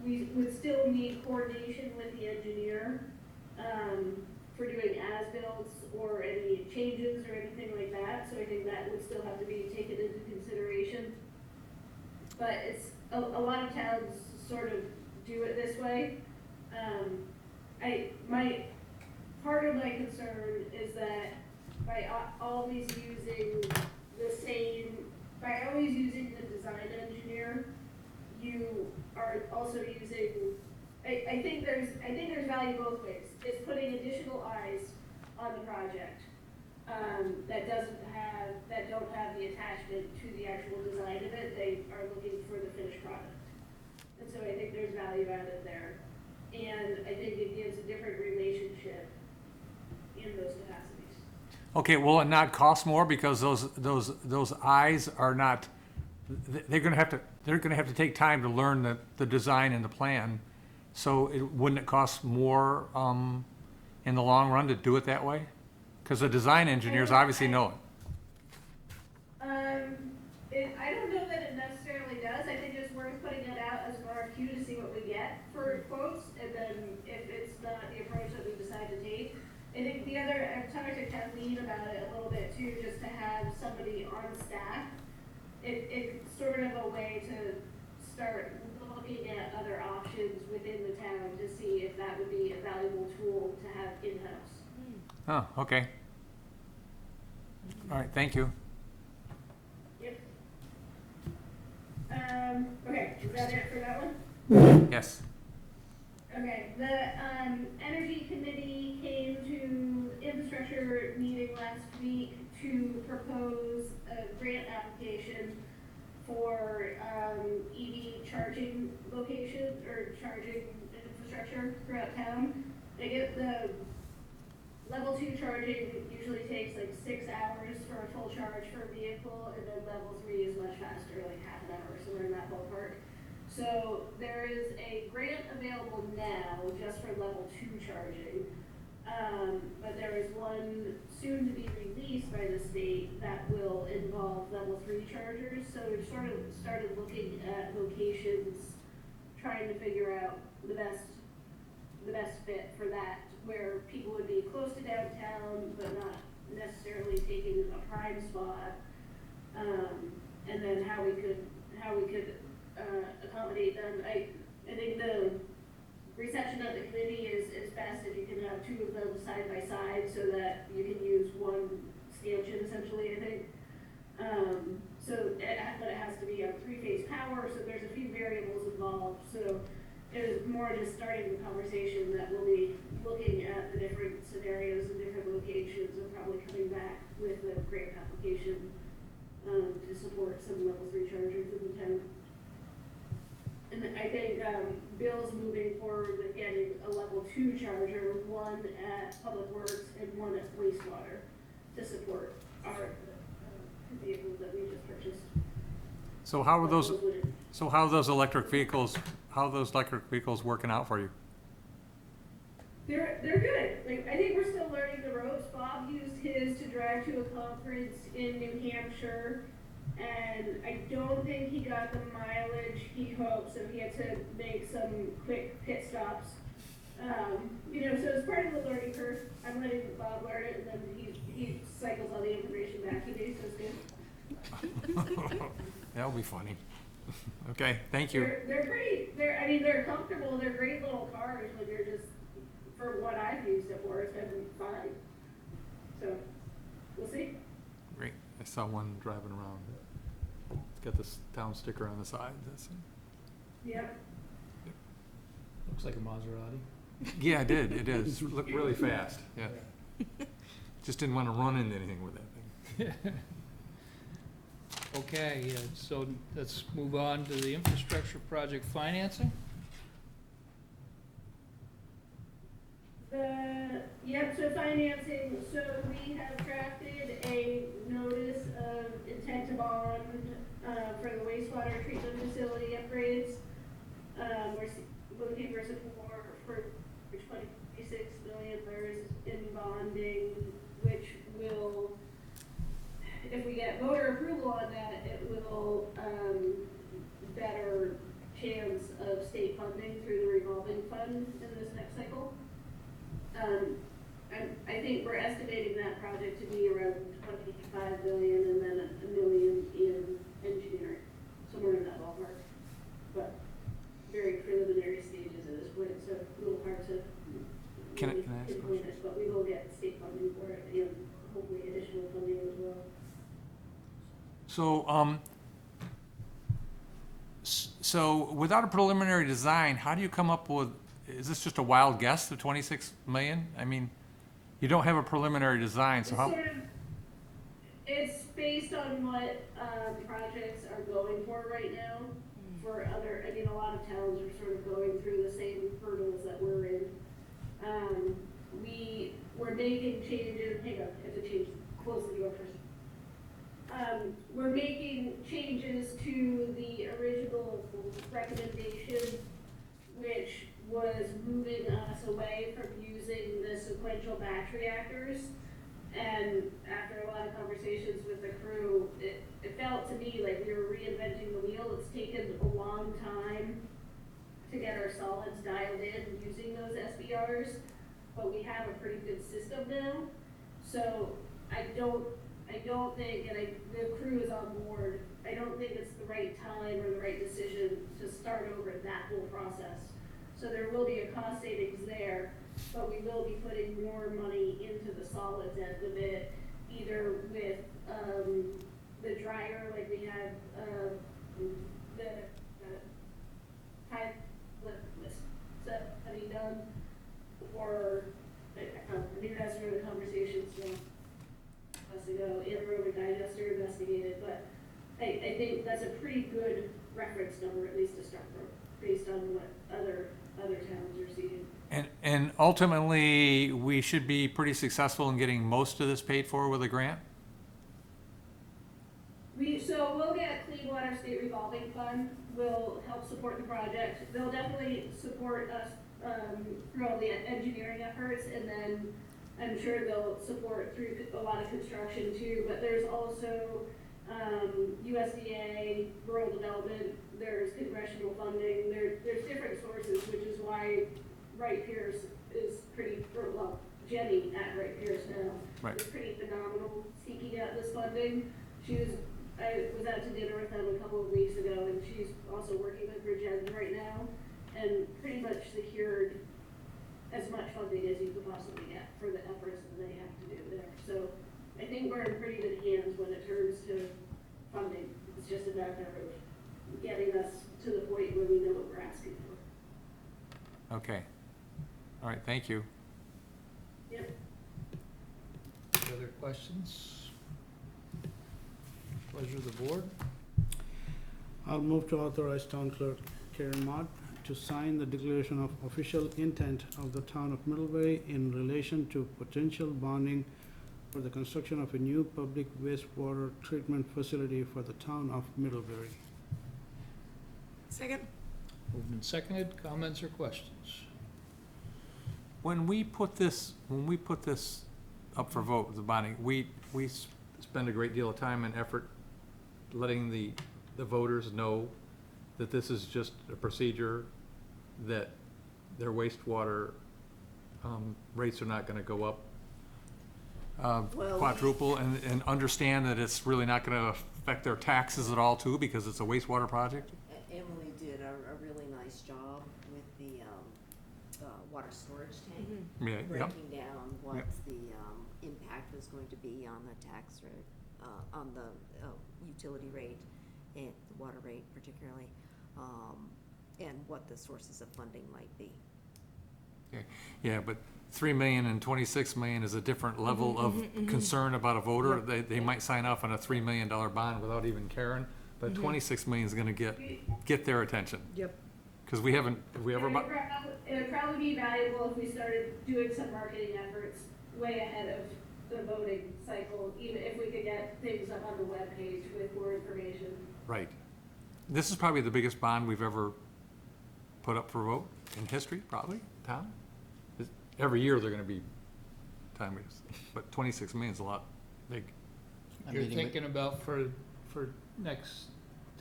we would still need coordination with the engineer for doing as-builts or any changes or anything like that. So I think that would still have to be taken into consideration. But it's, a lot of towns sort of do it this way. Part of my concern is that by always using the design engineer, you are also using, I think there's value both ways. It's putting additional eyes on the project, that don't have the attachment to the actual design of it. They are looking for the finished product. And so I think there's value added there. And I think it gives a different relationship in those capacities. okay, will it not cost more because those eyes are not, they're gonna have to take time to learn the design and the plan. So wouldn't it cost more in the long run to do it that way? Because the design engineers obviously know it. I don't know that it necessarily does. I think it's worth putting it out as an RFQ to see what we get for quotes, and then if it's not the approach that we decide to take. I think I've talked to Kathleen about it a little bit too, just to have somebody on staff. It's sort of a way to start looking at other options within the town to see if that would be a valuable tool to have in-house. Oh, okay. All right, thank you. Yep. Okay, is that it for that one? Yes. Okay, the energy committee came to infrastructure meeting last week to propose a grant application for EV charging location or charging infrastructure throughout town. They get the level 2 charging usually takes like 6 hours for a full charge for a vehicle, and then level 3 is much faster, like half an hour, somewhere in that ballpark. So there is a grant available now just for level 2 charging. But there is one soon to be released by the state that will involve level 3 chargers. So we've sort of started looking at locations, trying to figure out the best fit for that, where people would be close to downtown, but not necessarily taking a prime spot. And then how we could accommodate them. I think the reception of the committee is best if you can have two of them side by side so that you can use one stanchion essentially, I think. But it has to be on 3-phase power, so there's a few variables involved. So it was more just starting the conversation that we'll be looking at the different scenarios and different locations and probably coming back with a grant application to support some level 3 chargers in the town. And I think Bill's moving forward with getting a level 2 charger, one at Public Works and one at wastewater, to support our vehicles that we just purchased. So how are those electric vehicles working out for you? They're good. Like, I think we're still learning the ropes. Bob used his to drive to a conference in New Hampshire, and I don't think he got the mileage he hoped, so he had to make some quick pit stops. So it's part of the learning curve. I'm letting Bob learn it, and then he cycles all the information back. He makes us good. That'll be funny. Okay, thank you. They're comfortable. They're great little cars, but they're just, for what I've used it for, it's been fine. So, we'll see. Great. I saw one driving around. It's got this town sticker on the side. Yep. Looks like a Maserati. Yeah, it did. It is. Looked really fast. Yeah. Just didn't want to run into anything with that thing. Okay, so let's move on to the infrastructure project financing. So financing, so we have drafted a notice of intent to bond, for the wastewater treatment facility upgrades. We're looking for support for $26 million in bonding, which will, if we get voter approval on that, it will, better chance of state funding through the revolving fund in this next cycle. I think we're estimating that project to be around $25 million and then $1 million in engineering, somewhere in that ballpark. But very preliminary stages at this point, so a little hard to Can I ask a pinpoint question? it, but we will get state funding for it and hopefully additional funding as well. So without a preliminary design, how do you come up with, is this just a wild guess of 26 million? I mean, you don't have a preliminary design, so how? It's based on what projects are going for right now. For other, a lot of towns are sort of going through the same hurdles that we're in. We're making changes, hang on, I have to change, close the door first. We're making changes to the original recommendation, which was moving us away from using the sequential batch reactors. And after a lot of conversations with the crew, it felt to me like we were reinventing the wheel. It's taken a long time to get our solids dialed in using those SBRs, but we have a pretty good system now. So I don't think, and the crew is on board, I don't think it's the right time or the right decision to start over that whole process. So there will be a cost savings there, but we will be putting more money into the solids end of it, either with the dryer, like we have the high study done, or I think that's where the conversations us to go, anaerobic digester investigated, but I think that's a pretty good reference number, at least to start from, based on what other towns are seeing. And ultimately, we should be pretty successful in getting most of this paid for with a grant? We'll get Clean Water State Revolving Fund, will help support the project. They'll definitely support us for all the engineering efforts, and then I'm sure they'll support through a lot of construction too, but there's also, USDA, rural development, there's congressional funding, there's different sources, which is why Wright Pierce is pretty, or well, Jenny at Wright Pierce now Right. is pretty phenomenal seeking out this funding. I was out to dinner with them a couple of weeks ago, and she's also working with Virginia right now, and pretty much secured as much funding as you could possibly get for the efforts that they have to do there. So I think we're in pretty good hands when it turns to funding. It's just a matter of getting us to the point where we know what we're asking for. Okay. All right, thank you. Yep. Any other questions? Pleasure of the board. I'll move to authorize Town Clerk Karen Mott to sign the declaration of official intent of the Town of Middlebury in relation to potential bonding for the construction of a new public wastewater treatment facility for the Town of Middlebury. Second? Moved and seconded, comments or questions? When we put this up for vote, the bonding, we spend a great deal of time and effort letting the voters know that this is just a procedure, that their wastewater rates are not gonna go up Well, quadruple, and understand that it's really not gonna affect their taxes at all too, because it's a wastewater project? Emily did a really nice job with the water storage tank, Yeah, yep. breaking down what Yep. the impact was going to be on the tax rate, on the utility rate, and the water rate particularly, and what the sources of funding might be. Okay. Yeah, but 3 million and 26 million is a different level of concern about a voter. They might sign off on a $3 million bond without even caring, but 26 million is gonna get their attention. Yep. Cause we haven't, have we ever, It would probably be valuable if we started doing some marketing efforts way ahead of the voting cycle, even if we could get things up on the webpage with more information. right. This is probably the biggest bond we've ever put up for vote in history, probably, town. Every year they're gonna be time waits, but 26 million is a lot big. You're thinking about for next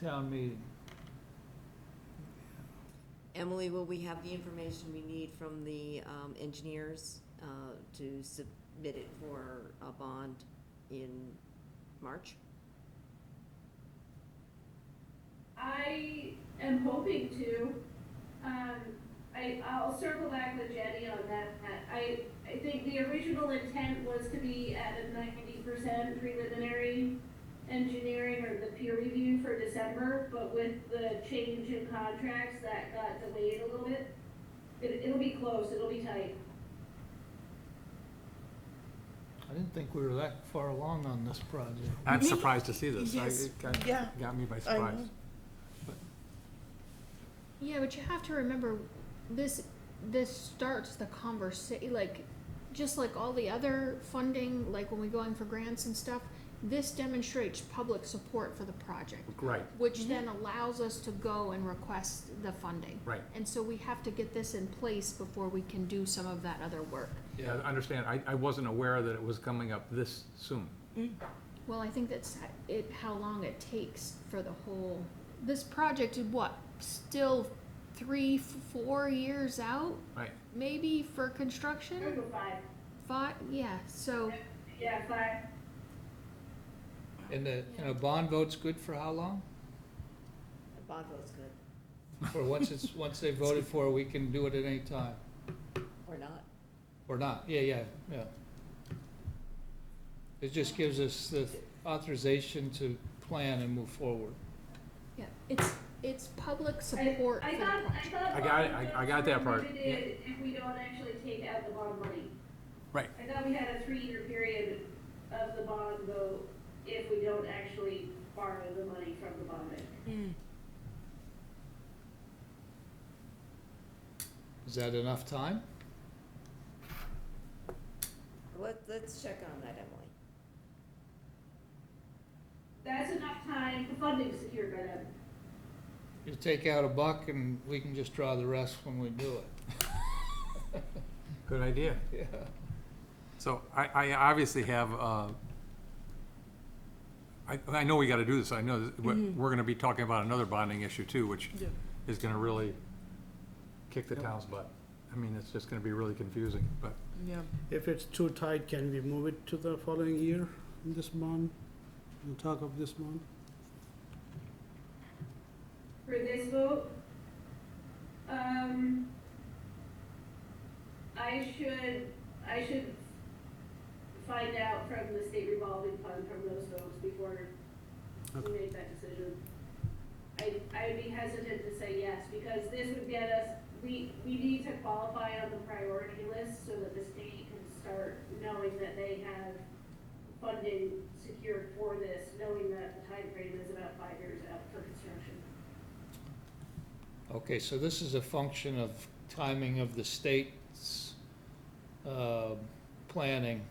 town meeting? Emily, will we have the information we need from the engineers to submit it for a bond in March? I am hoping to. I'll circle back with Jenny on that. I think the original intent was to be at a 90% preliminary engineering or the peer review for December, but with the change in contracts, that got delayed a little bit. It'll be close, it'll be tight. I didn't think we were that far along on this project. I'm Me- surprised to see this. Yes. It Yeah. got me by I surprise. know. Yeah, but you have to remember, this starts the conversation, like, just like all the other funding, like when we're going for grants and stuff, this demonstrates public support for the project, Right, which then allows us to go and request the funding. right. And so we have to get this in place before we can do some of that other work. Yeah, I understand. I wasn't aware that it was coming up this soon. Well, I think that's how long it takes for the whole, this project is what, still 3-4 years out, Right. maybe for I'm gonna construction? go 5. 5, yeah, so, Yeah, 5. And a bond vote's good for how long? The bond vote's good, Or once they voted for it, we can do it at any time? or not. Or not? Yeah. It just gives us the authorization to plan and move forward. yeah, it's public support for I the thought project. I got it. I got that part. limited if we don't actually take out the bond money. Right. I thought we had a 3-year period of the bond vote if we don't actually borrow the money from the bond bank. Is that enough time? Let's check on that, Emily. That's enough time, the funding's secured by then. You take out $1 and we can just draw the rest when we do it. Good idea. Yeah. So I obviously have, I know we gotta do this, I know that we're gonna be talking about another bonding issue too, which Yeah. is gonna really kick the town's butt. I mean, it's just gonna be really confusing, but Yeah. If it's too tight, can we move it to the following year, this bond, on top of this bond? For this vote, I should find out from the state revolving fund from those folks before we make that decision. I would be hesitant to say yes, because this would get us, we need to qualify on the priority list so that the state can start knowing that they have funding secured for this, knowing that the time frame is about 5 years out for construction. Okay, so this is a function of timing of the state's planning,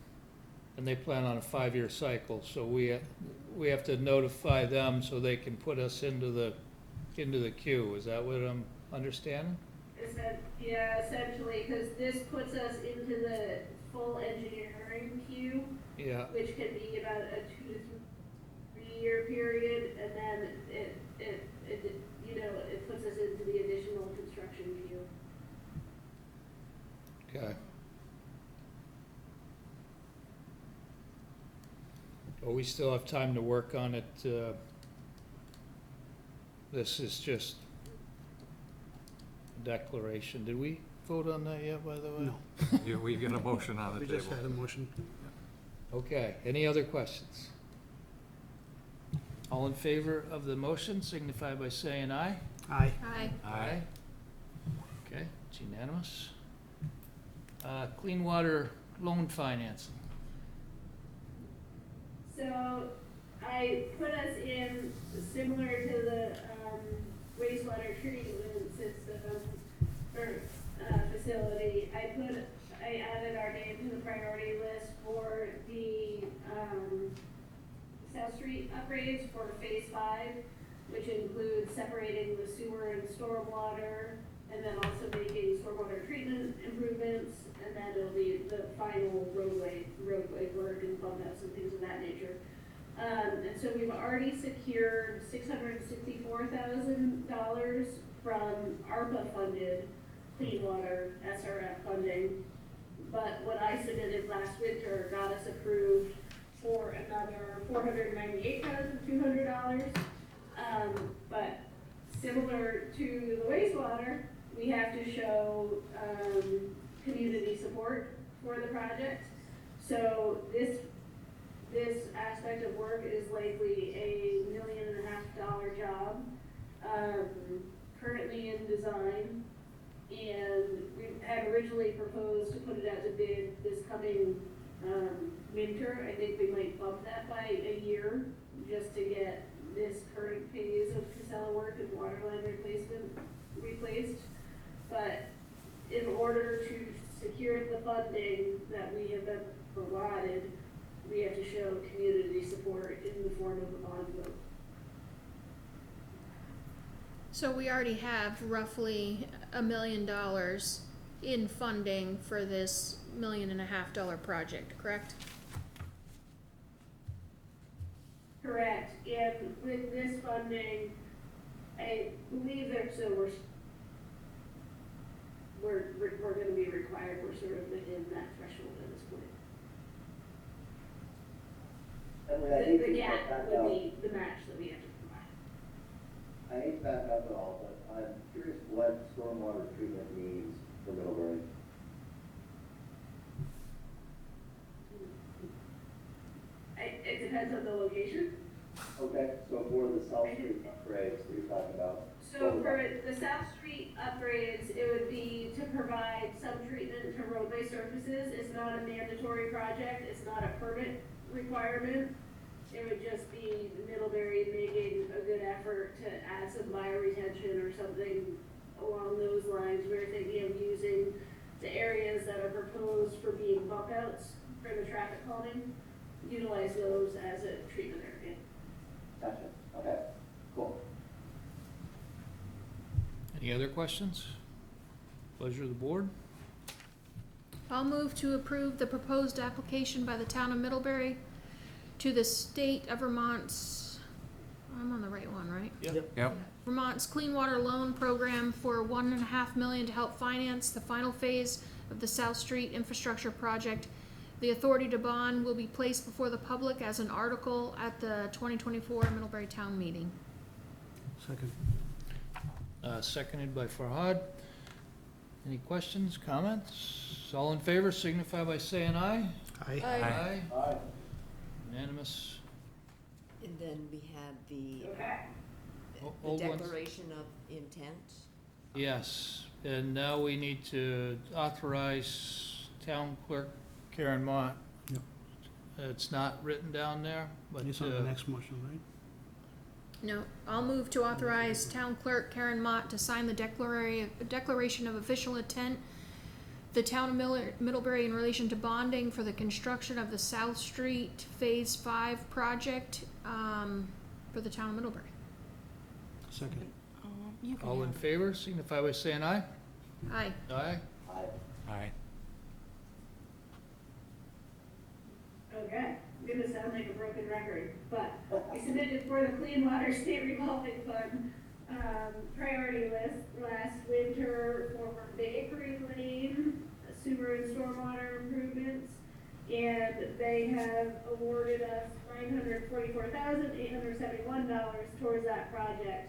and they plan on a 5-year cycle, so we have to notify them so they can put us into the queue. Is that what I'm understanding? Yeah, essentially, because this puts us into the full engineering queue, Yeah, which can be about a 2 to 3 year period, and then it puts us into the additional construction queue. okay. Well, we still have time to work on it. This is just a declaration. Did we vote on that yet, by the way? No. we got a motion on the We table. just had a motion. Okay, any other questions? All in favor of the motion signify by saying aye. Aye. Aye. Aye. Okay, it's unanimous. Clean water loan financing. So I put us in similar to the wastewater treatment system or facility. I added our name to the priority list for the South Street upgrades for phase 5, which includes separating the sewer and stormwater, and then also making stormwater treatment improvements, and then it'll be the final roadway work and bump outs and things of that nature. And so we've already secured $664,000 from ARPA funded clean water SRF funding. But what I submitted last winter got us approved for another $498,200. But similar to the wastewater, we have to show community support for the project. So this aspect of work is likely a $1.5 million job, currently in design. And we had originally proposed to put it out to bid this coming winter. I think we might bump that by a year just to get this current phase of Casella work and water line replaced. But in order to secure the funding that we have been provided, we have to show community support in the form of a bond vote. So we already have roughly $1 million in funding for this $1.5 million project, correct? Correct, and with this funding, I believe that, so we're gonna be required, we're sort of within that threshold at this point. The gap would be the match that we have to provide. I hate to back up at all, but I'm curious what stormwater treatment means for Middlebury. It depends on the location. Okay, so for the South Street upgrades that you're talking about. So for the South Street upgrades, it would be to provide some treatment to roadway surfaces. It's not a mandatory project, it's not a permit requirement. It would just be Middlebury making a good effort to add some bioretention or something along those lines. We're thinking of using the areas that are proposed for being bump outs for the traffic calming, utilize those as a treatment area. Gotcha, okay, cool. Any other questions? Pleasure of the board. I'll move to approve the proposed application by the town of Middlebury to the state of Vermont's, I'm on the right one, right? Yep. Vermont's Clean Water Loan Program for $1.5 million to help finance the final phase of the South Street Infrastructure Project. The authority to bond will be placed before the public as an article at the 2024 Middlebury Town Meeting. Second. Seconded by Farhad. Any questions, comments? All in favor signify by saying aye. Aye. Aye. Aye. Unanimous. And then we had the Old ones? declaration of intent. Yes, and now we need to authorize Town Clerk Karen Mott. Yep. It's not written down there, but, It's on the next motion, right? No, I'll move to authorize Town Clerk Karen Mott to sign the declaration of official intent, the town of Middlebury in relation to bonding for the construction of the South Street Phase 5 project, for the town of Middlebury. Second. You can all in have it. favor signify by saying aye. Aye. Aye. Aye. Aye. Okay, I'm gonna sound like a broken record, but we submitted for the Clean Water State Revolving Fund, priority list last winter for Bakery Lane, sewer and stormwater improvements. And they have awarded us $944,871 towards that project.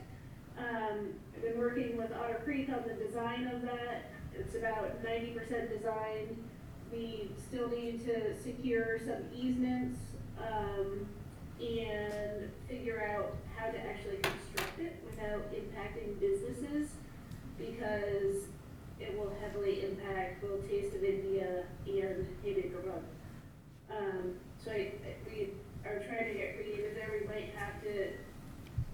I've been working with Otter Creek on the design of that. It's about 90% designed. We still need to secure some easements, and figure out how to actually construct it without impacting businesses, because it will heavily impact both Taste of India and Haymaker Run. So we are trying to get creative there. We might have to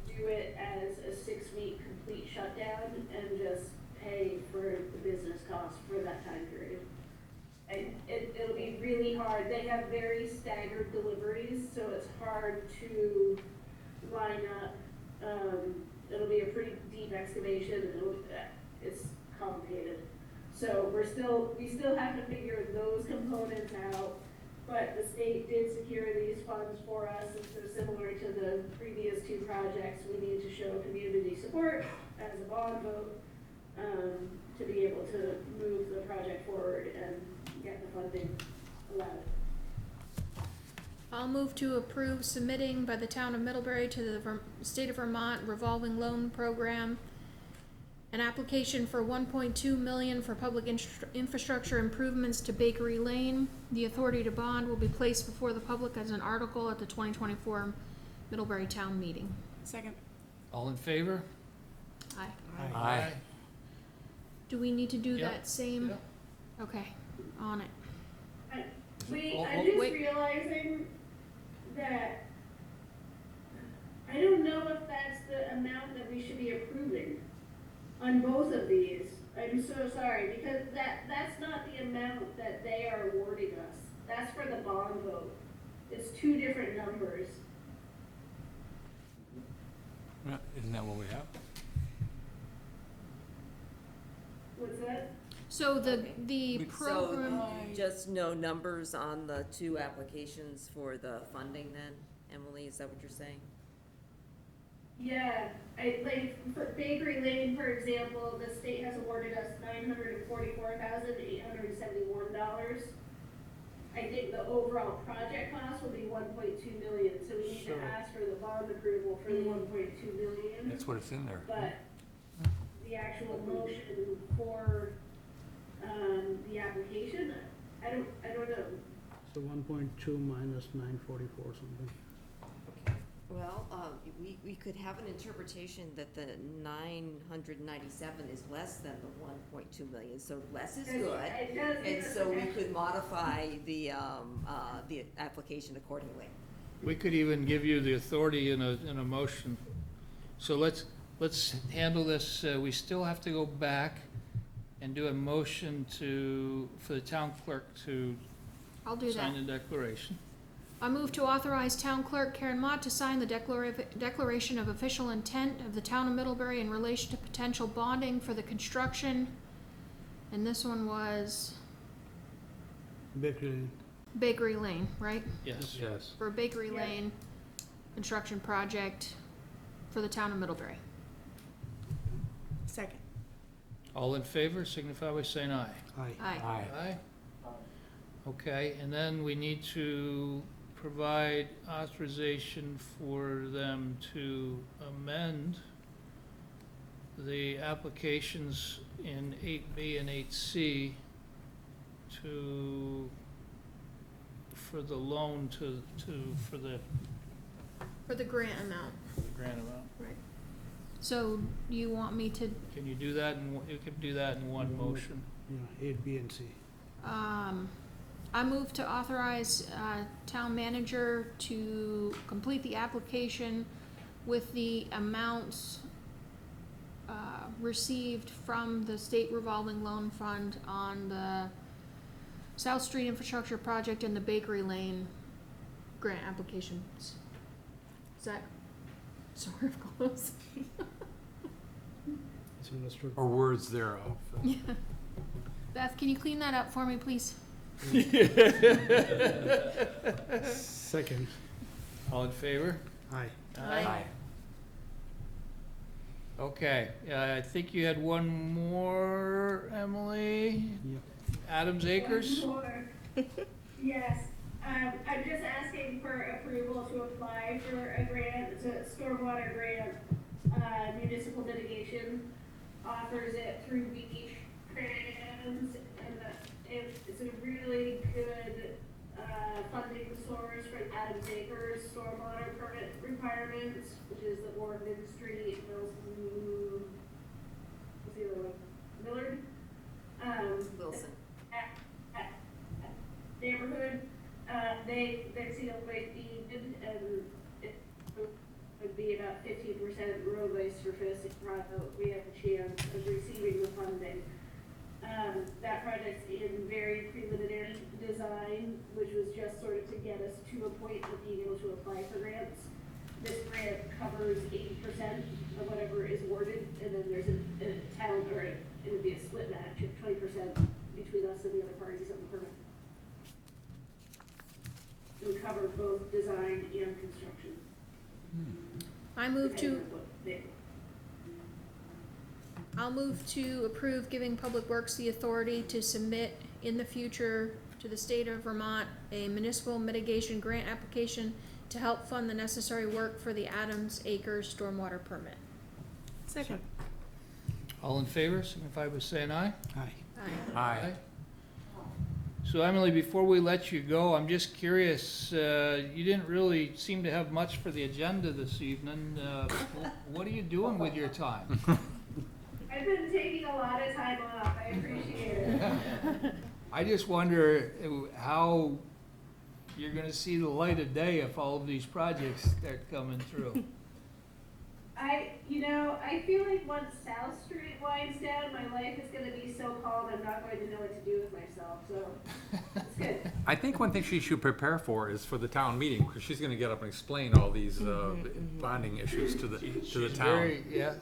do it as a 6-week complete shutdown and just pay for the business costs for that time period. And it'll be really hard. They have very staggered deliveries, so it's hard to line up. It'll be a pretty deep excavation. It's complicated. So we still have to figure those components out. But the state did secure these funds for us, and so similar to the previous 2 projects, we need to show community support as a bond vote, to be able to move the project forward and get the funding allowed. I'll move to approve submitting by the town of Middlebury to the state of Vermont revolving loan program an application for $1.2 million for public infrastructure improvements to Bakery Lane. The authority to bond will be placed before the public as an article at the 2024 Middlebury Town Meeting. Second. All in favor? Aye. Aye. Do we need to do Yep. that same? Yep. Okay, on it. I'm Oh, just wait. realizing that I don't know if that's the amount that we should be approving on both of these. I'm so sorry, because that's not the amount that they are awarding us. That's for the bond vote. It's 2 different numbers. Isn't that what we have? What's that? So the Okay. program, So just no numbers on the 2 applications for the funding then, Emily, is that what you're saying? Yeah, like for Bakery Lane, for example, the state has awarded us $944,871. I think the overall project cost will be 1.2 million, so we need to Sure. ask for the bond approval for the 1.2 million. That's what it's in there. But the actual motion for, the application, I don't know. So 1.2 minus 944 something. Well, we could have an interpretation that the 997 is less than the 1.2 million, so less is good. It does give And us so an we extra- could modify the application accordingly. We could even give you the authority in a motion. So let's handle this. We still have to go back and do a motion for the town clerk to I'll do that. sign the declaration. I move to authorize Town Clerk Karen Mott to sign the declaration of official intent of the town of Middlebury in relation to potential bonding for the construction. And this one was Bakery, Bakery Lane, right? Yes. Yes. For Bakery Yeah. Lane construction project for the town of Middlebury. Second. All in favor, signify by saying aye. aye. Aye. Aye. Aye. Okay, and then we need to provide authorization for them to amend the applications in 8B and 8C for the loan for the For the grant amount. grant amount. Right. So you want me to, Can you do that you could do that in one motion? Yeah, 8B and C. I move to authorize, town manager to complete the application with the amounts, received from the state revolving loan fund on the South Street infrastructure project and the Bakery Lane grant applications. Is that sort of close? It's understood. Or words thereof. Yeah. Beth, can you clean that up for me, please? Second, All in favor? aye. Aye. Okay, I think you had one more, Emily? Yep. Adams Acres? One more. Yes, I'm just asking for approval to apply for a grant, it's a stormwater grant. Municipal mitigation offers it through beach grants, and it's a really good, funding source for Adams Acres stormwater permit requirements, which is the Oregon Street, what's the other one? Millard? Wilson. Neighborhood, they see a way needed, and it would be about 15% roadway surface if we have a chance of receiving the funding. That project's in very preliminary design, which was just sort of to get us to a point of being able to apply for grants. This grant covers 80% of whatever is awarded, and then there's a town, or it would be a split match of 20% between us and the other parties on the permit. It would cover both design and construction. I move depending to, on what they- I'll move to approve giving Public Works the authority to submit in the future to the state of Vermont a municipal mitigation grant application to help fund the necessary work for the Adams Acres stormwater permit. Second. All in favor, signify by saying aye. Aye. Aye. Aye. So Emily, before we let you go, I'm just curious, you didn't really seem to have much for the agenda this evening. What are you doing with your time? I've been taking a lot of time off, I appreciate it. I just wonder how you're gonna see the light of day if all of these projects start coming through. I feel like once South Street winds down, my life is gonna be so calm, I'm not going to know what to do with myself, so it's good. I think one thing she should prepare for is for the town meeting, because she's gonna get up and explain all these, bonding issues to the She's town.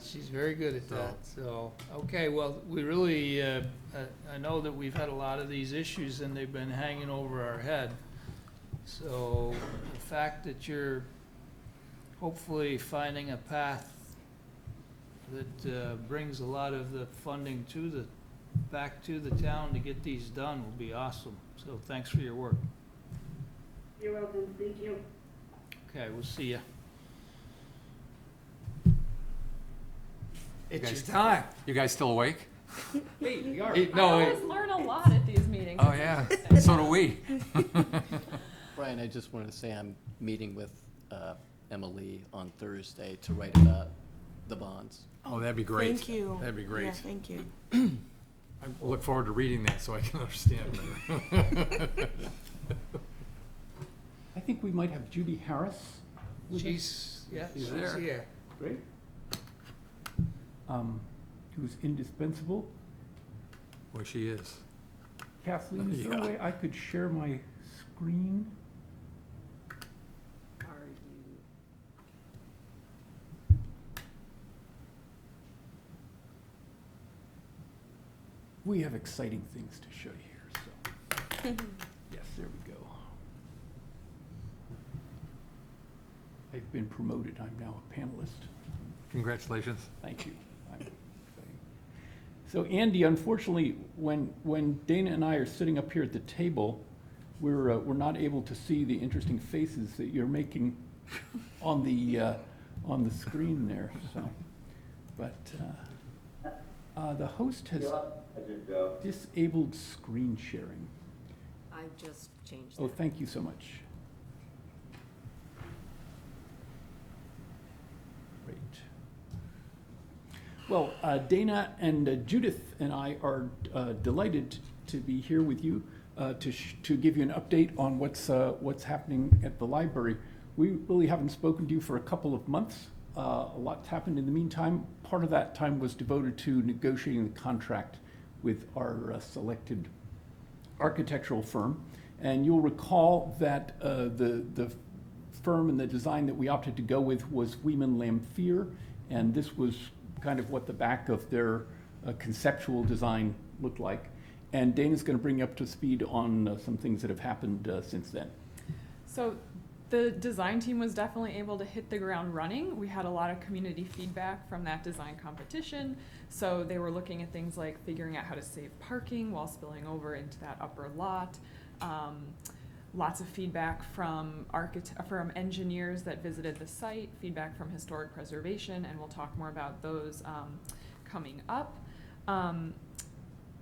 she's very good at that, so, okay, well, we really, I know that we've had a lot of these issues and they've been hanging over our head. So, the fact that you're hopefully finding a path that brings a lot of the funding back to the town to get these done will be awesome. So thanks for your work. You're welcome, thank you. Okay, we'll see ya. It's your guys- time. You guys still awake? No, I always learn a lot at these meetings. Oh, yeah, so do we. Brian, I just wanted to say I'm meeting with Emily on Thursday to write about the bonds. Oh, that'd be great. Thank you. That'd be great. Yeah, thank you. I look forward to reading that so I can understand better. I think we might have Judy Harris with us. she's She's there. here. Great. Who's indispensable. Boy, she is. Kathleen, is there Yeah. a way I could share my screen? Are you, We have exciting things to show you here, so. There we go. I've been promoted. I'm now a panelist. Congratulations. Thank you. So Andy, unfortunately, when Dana and I are sitting up here at the table, we're not able to see the interesting faces that you're making on the screen there. So, but the host has disabled screen sharing. I just changed Oh, that. thank you so much. Great. Well, Dana and Judith and I are delighted to be here with you to give you an update on what's happening at the library. We really haven't spoken to you for a couple of months. A lot's happened in the meantime. Part of that time was devoted to negotiating the contract with our selected architectural firm. And you'll recall that the firm and the design that we opted to go with was Weeman Lamphere, and this was kind of what the back of their conceptual design looked like. And Dana's going to bring you up to speed on some things that have happened since then. So the design team was definitely able to hit the ground running. We had a lot of community feedback from that design competition. So they were looking at things like figuring out how to save parking while spilling over into that upper lot. Lots of feedback from engineers that visited the site, feedback from historic preservation, and we'll talk more about those coming up.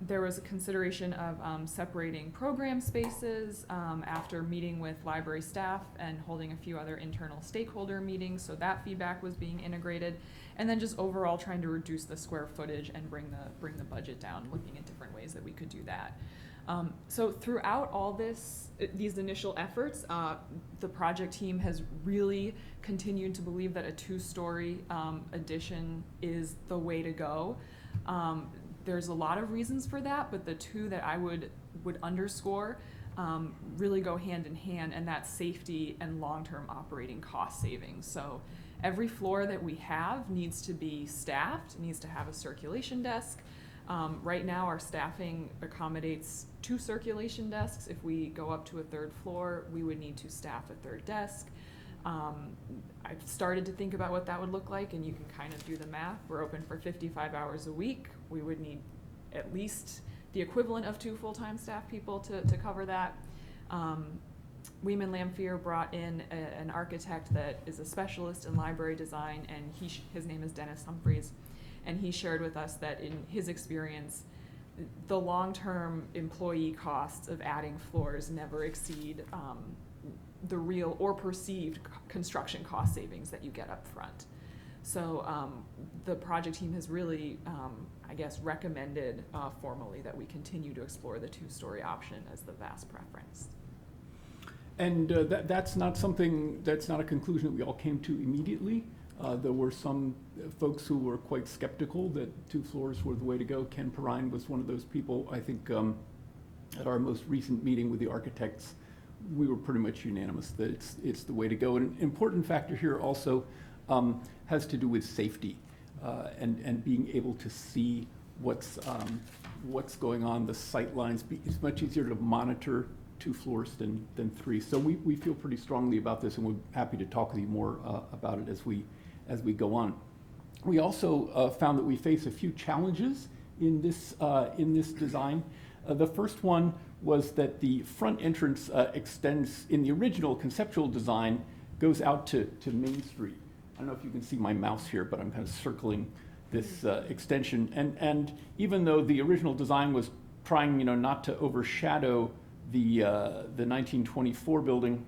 There was a consideration of separating program spaces after meeting with library staff and holding a few other internal stakeholder meetings, so that feedback was being integrated. And then just overall trying to reduce the square footage and bring the budget down, looking at different ways that we could do that. So throughout all these initial efforts, the project team has really continued to believe that a 2-story addition is the way to go. There's a lot of reasons for that, but the two that I would underscore really go hand in hand, and that's safety and long-term operating cost savings. So every floor that we have needs to be staffed, needs to have a circulation desk. Right now, our staffing accommodates 2 circulation desks. If we go up to a 3rd floor, we would need to staff a 3rd desk. I've started to think about what that would look like, and you can kind of do the math. We're open for 55 hours a week. We would need at least the equivalent of 2 full-time staff people to cover that. Weeman Lamphere brought in an architect that is a specialist in library design, and his name is Dennis Humphreys. And he shared with us that in his experience, the long-term employee costs of adding floors never exceed the real or perceived construction cost savings that you get up front. So the project team has really, recommended formally that we continue to explore the 2-story option as the vast preference. And that's not a conclusion that we all came to immediately. There were some folks who were quite skeptical that 2 floors were the way to go. Ken Perrine was one of those people. I think at our most recent meeting with the architects, we were pretty much unanimous that it's the way to go. And an important factor here also has to do with safety and being able to see what's going on, the sight lines. It's much easier to monitor 2 floors than 3. So we feel pretty strongly about this, and we're happy to talk with you more about it as we go on. We also found that we face a few challenges in this design. The first one was that the front entrance extends, in the original conceptual design, goes out to Main Street. I don't know if you can see my mouse here, but I'm kind of circling this extension. And even though the original design was trying, not to overshadow the 1924 building,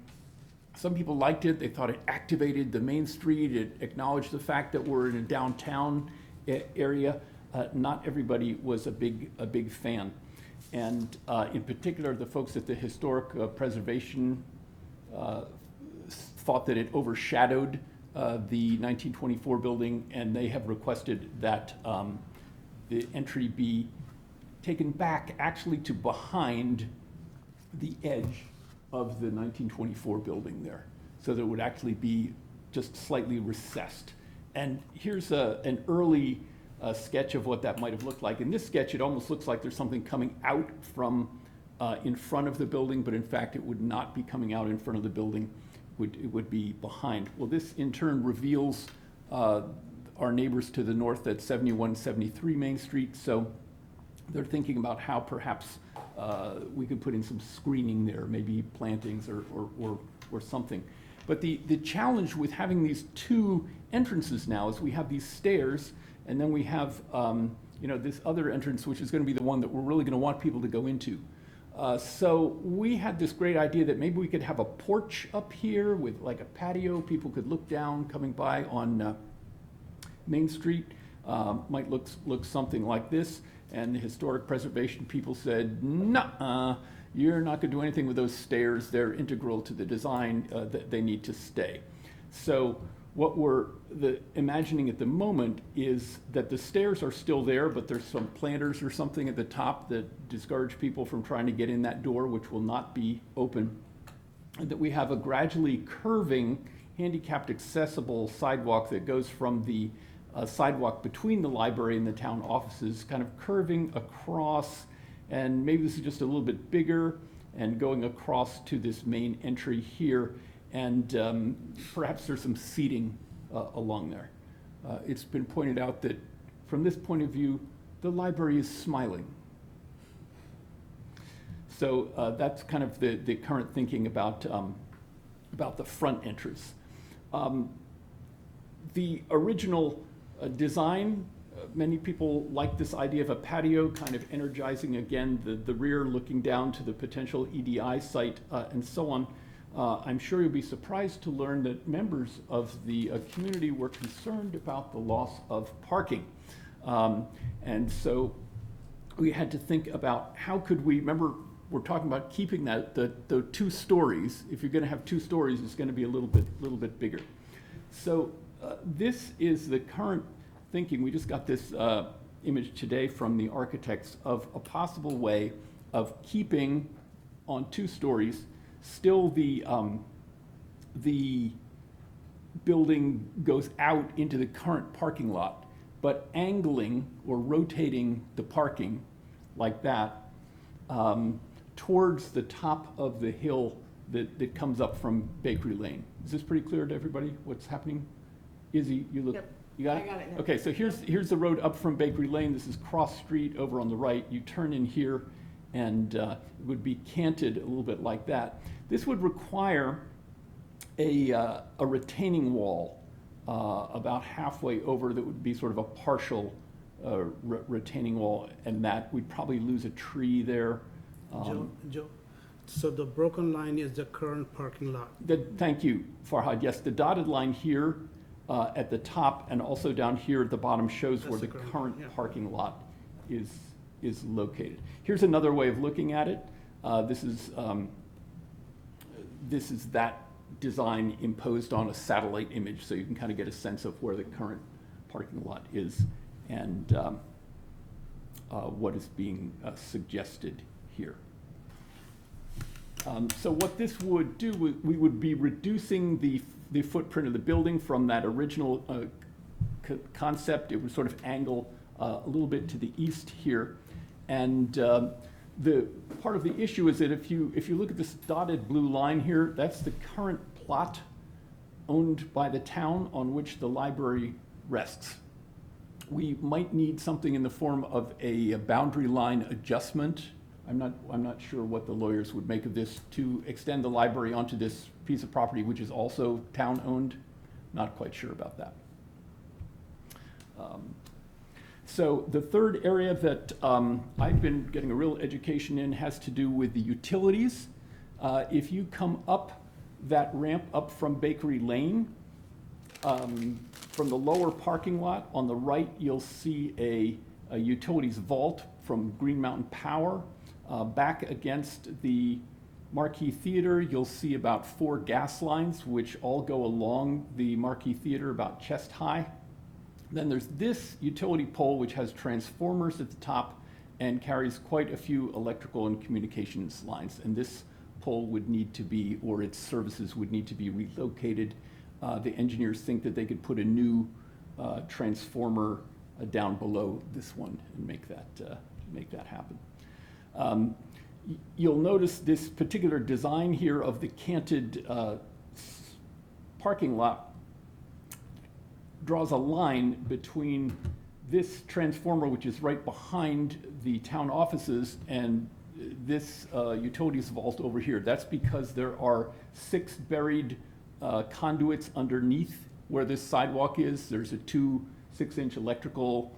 some people liked it. They thought it activated the Main Street. It acknowledged the fact that we're in a downtown area. Not everybody was a big fan. And in particular, the folks at the Historic Preservation thought that it overshadowed the 1924 building, and they have requested that the entry be taken back actually to behind the edge of the 1924 building there, so that it would actually be just slightly recessed. And here's an early sketch of what that might have looked like. In this sketch, it almost looks like there's something coming out from in front of the building, but in fact it would not be coming out in front of the building, it would be behind. Well, this in turn reveals our neighbors to the north at 7173 Main Street, so they're thinking about how perhaps we could put in some screening there, maybe plantings or something. But the challenge with having these two entrances now is we have these stairs, and then we have this other entrance, which is going to be the one that we're really going to want people to go into. So we had this great idea that maybe we could have a porch up here with like a patio. People could look down coming by on Main Street. Might look something like this. And the historic preservation people said, "Nuh-uh, you're not going to do anything with those stairs. They're integral to the design. They need to stay." So what we're imagining at the moment is that the stairs are still there, but there's some planters or something at the top that discourage people from trying to get in that door, which will not be open. And that we have a gradually curving, handicapped accessible sidewalk that goes from the sidewalk between the library and the town offices, kind of curving across, and maybe this is just a little bit bigger, and going across to this main entry here, and perhaps there's some seating along there. It's been pointed out that from this point of view, the library is smiling. So that's kind of the current thinking about the front entrance. The original design, many people like this idea of a patio, kind of energizing again the rear, looking down to the potential EDI site and so on. I'm sure you'll be surprised to learn that members of the community were concerned about the loss of parking. And so we had to think about how could we, remember we're talking about keeping the 2 stories. If you're going to have 2 stories, it's going to be a little bit bigger. So this is the current thinking. We just got this image today from the architects of a possible way of keeping on 2 stories. Still the building goes out into the current parking lot, but angling or rotating the parking like that towards the top of the hill that comes up from Bakery Lane. Is this pretty clear to everybody what's happening? Izzy, you look. Yep. You got it? I got it now. Okay, so here's the road up from Bakery Lane. This is Cross Street over on the right. You turn in here, and it would be canted a little bit like that. This would require a retaining wall about halfway over that would be sort of a partial retaining wall, and that we'd probably lose a tree there. Joe, so the broken line is the current parking lot. Thank you, Farhad. Yes, the dotted line here at the top and also down here at the bottom shows That's where the the current, current yeah. parking lot is located. Here's another way of looking at it. This is that design imposed on a satellite image, so you can kind of get a sense of where the current parking lot is and what is being suggested here. So what this would do, we would be reducing the footprint of the building from that original concept. It would sort of angle a little bit to the east here. And the part of the issue is that if you look at this dotted blue line here, that's the current plot owned by the town on which the library rests. We might need something in the form of a boundary line adjustment. I'm not sure what the lawyers would make of this to extend the library onto this piece of property, which is also town-owned. Not quite sure about that. So the third area that I've been getting a real education in has to do with the utilities. If you come up that ramp up from Bakery Lane, from the lower parking lot on the right, you'll see a utilities vault from Green Mountain Power. Back against the Marquee Theater, you'll see about 4 gas lines, which all go along the Marquee Theater about chest high. Then there's this utility pole, which has transformers at the top and carries quite a few electrical and communications lines. And this pole would need to be, or its services would need to be relocated. The engineers think that they could put a new transformer down below this one and make that happen. You'll notice this particular design here of the canted parking lot draws a line between this transformer, which is right behind the town offices, and this utilities vault over here. That's because there are 6 buried conduits underneath where this sidewalk is. There's a 2 6-inch electrical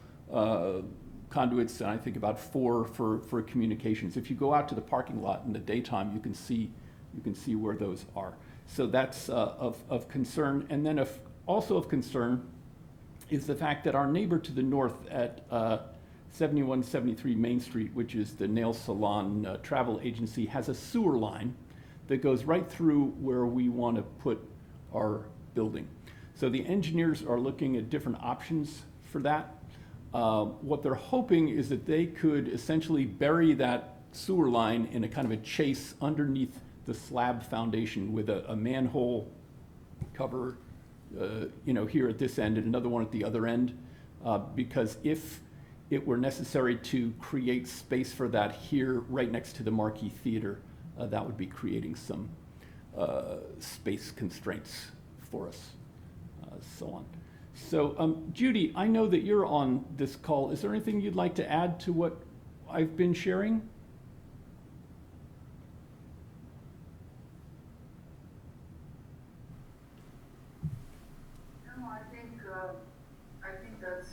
conduits, and I think about 4 for communications. If you go out to the parking lot in the daytime, you can see where those are. So that's of concern. And then also of concern is the fact that our neighbor to the north at 7173 Main Street, which is the nail salon travel agency, has a sewer line that goes right through where we want to put our building. So the engineers are looking at different options for that. What they're hoping is that they could essentially bury that sewer line in a kind of a chase underneath the slab foundation with a manhole cover, here at this end and another one at the other end, because if it were necessary to create space for that here right next to the Marquee Theater, that would be creating some space constraints for us, so on. So, Judy, I know that you're on this call. Is there anything you'd like to add to what I've been sharing? No, I think that's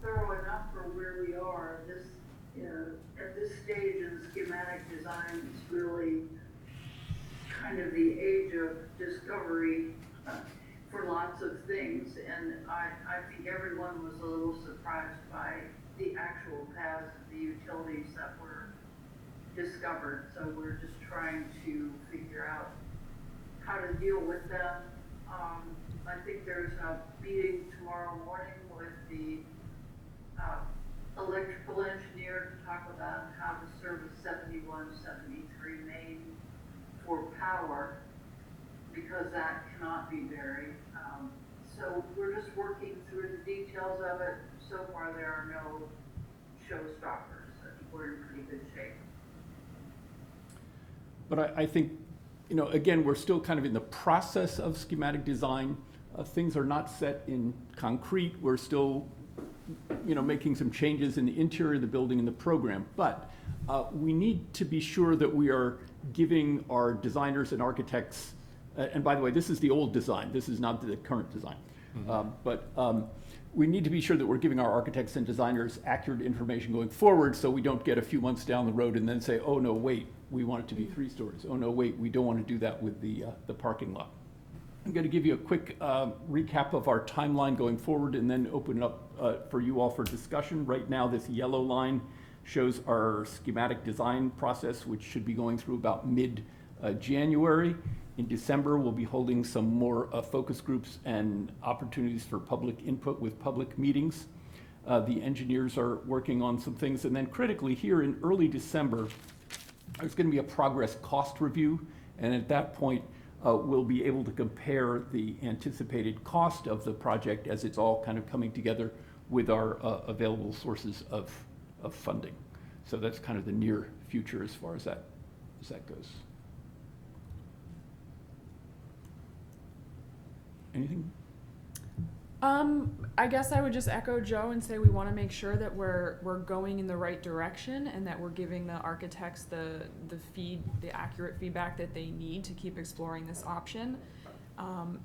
thorough enough for where we are. This, at this stage in schematic design, it's really kind of the age of discovery for lots of things, and I think everyone was a little surprised by the actual paths of the utilities that were discovered. So we're just trying to figure out how to deal with them. I think there's a meeting tomorrow morning with the electrical engineer to talk about how to service 7173 Main for power, because that cannot be buried. So we're just working through the details of it. So far there are no showstoppers. I think we're in pretty good shape. But I think, again, we're still kind of in the process of schematic design. Things are not set in concrete. We're still, making some changes in the interior of the building and the program. But we need to be sure that we are giving our designers and architects, and by the way, this is the old design. This is not the current design. But we need to be sure that we're giving our architects and designers accurate information going forward, so we don't get a few months down the road and then say, oh no, wait, we want it to be 3 stories. Oh no, wait, we don't want to do that with the parking lot. I'm going to give you a quick recap of our timeline going forward and then open it up for you all for discussion. Right now, this yellow line shows our schematic design process, which should be going through about mid-January. In December, we'll be holding some more focus groups and opportunities for public input with public meetings. The engineers are working on some things. And then critically, here in early December, there's going to be a progress cost review. And at that point, we'll be able to compare the anticipated cost of the project as it's all kind of coming together with our available sources of funding. So that's kind of the near future as far as that goes. Anything? I guess I would just echo Joe and say we want to make sure that we're going in the right direction and that we're giving the architects the accurate feedback that they need to keep exploring this option.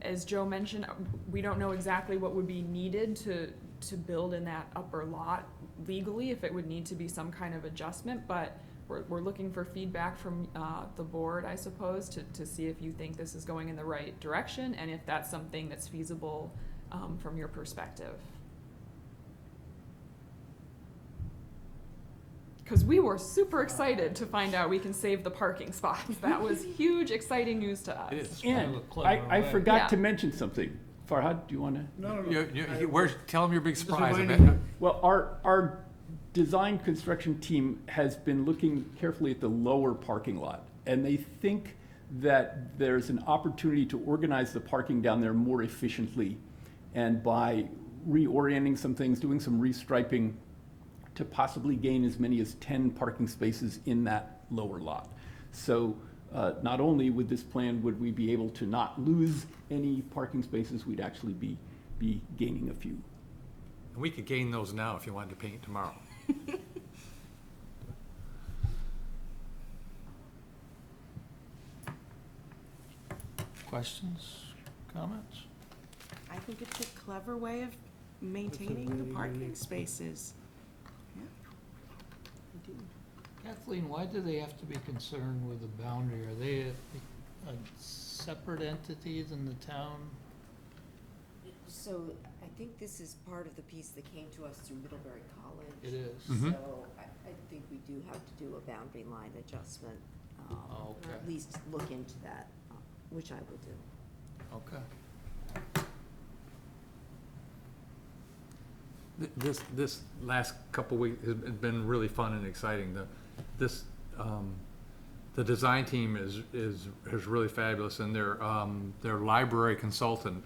As Joe mentioned, we don't know exactly what would be needed to build in that upper lot legally, if it would need to be some kind of adjustment, but we're looking for feedback from the board, I suppose, to see if you think this is going in the right direction and if that's something that's feasible from your perspective. Because we were super excited to find out we can save the parking spots. That was huge, exciting news to us. It is. And I forgot to mention something. Farhad, do you want to? No. Tell them your big surprise. Well, our design construction team has been looking carefully at the lower parking lot, and they think that there's an opportunity to organize the parking down there more efficiently, and by reorienting some things, doing some restriping, to possibly gain as many as 10 parking spaces in that lower lot. So not only with this plan would we be able to not lose any parking spaces, we'd actually be gaining a few. And we could gain those now if you wanted to paint tomorrow. Questions, comments? I think it's a clever way of maintaining the very parking unique- spaces. Yeah. I do. Kathleen, why do they have to be concerned with the boundary? Are they a separate entity than the town? So I think this is part of the piece that came to us through Middlebury College. It is. Mhm. So I think we do have to do a boundary line adjustment, Oh, or okay. at least look into that, which I will do. Okay. This last couple weeks has been really fun and exciting. The design team is really fabulous, and their library consultant,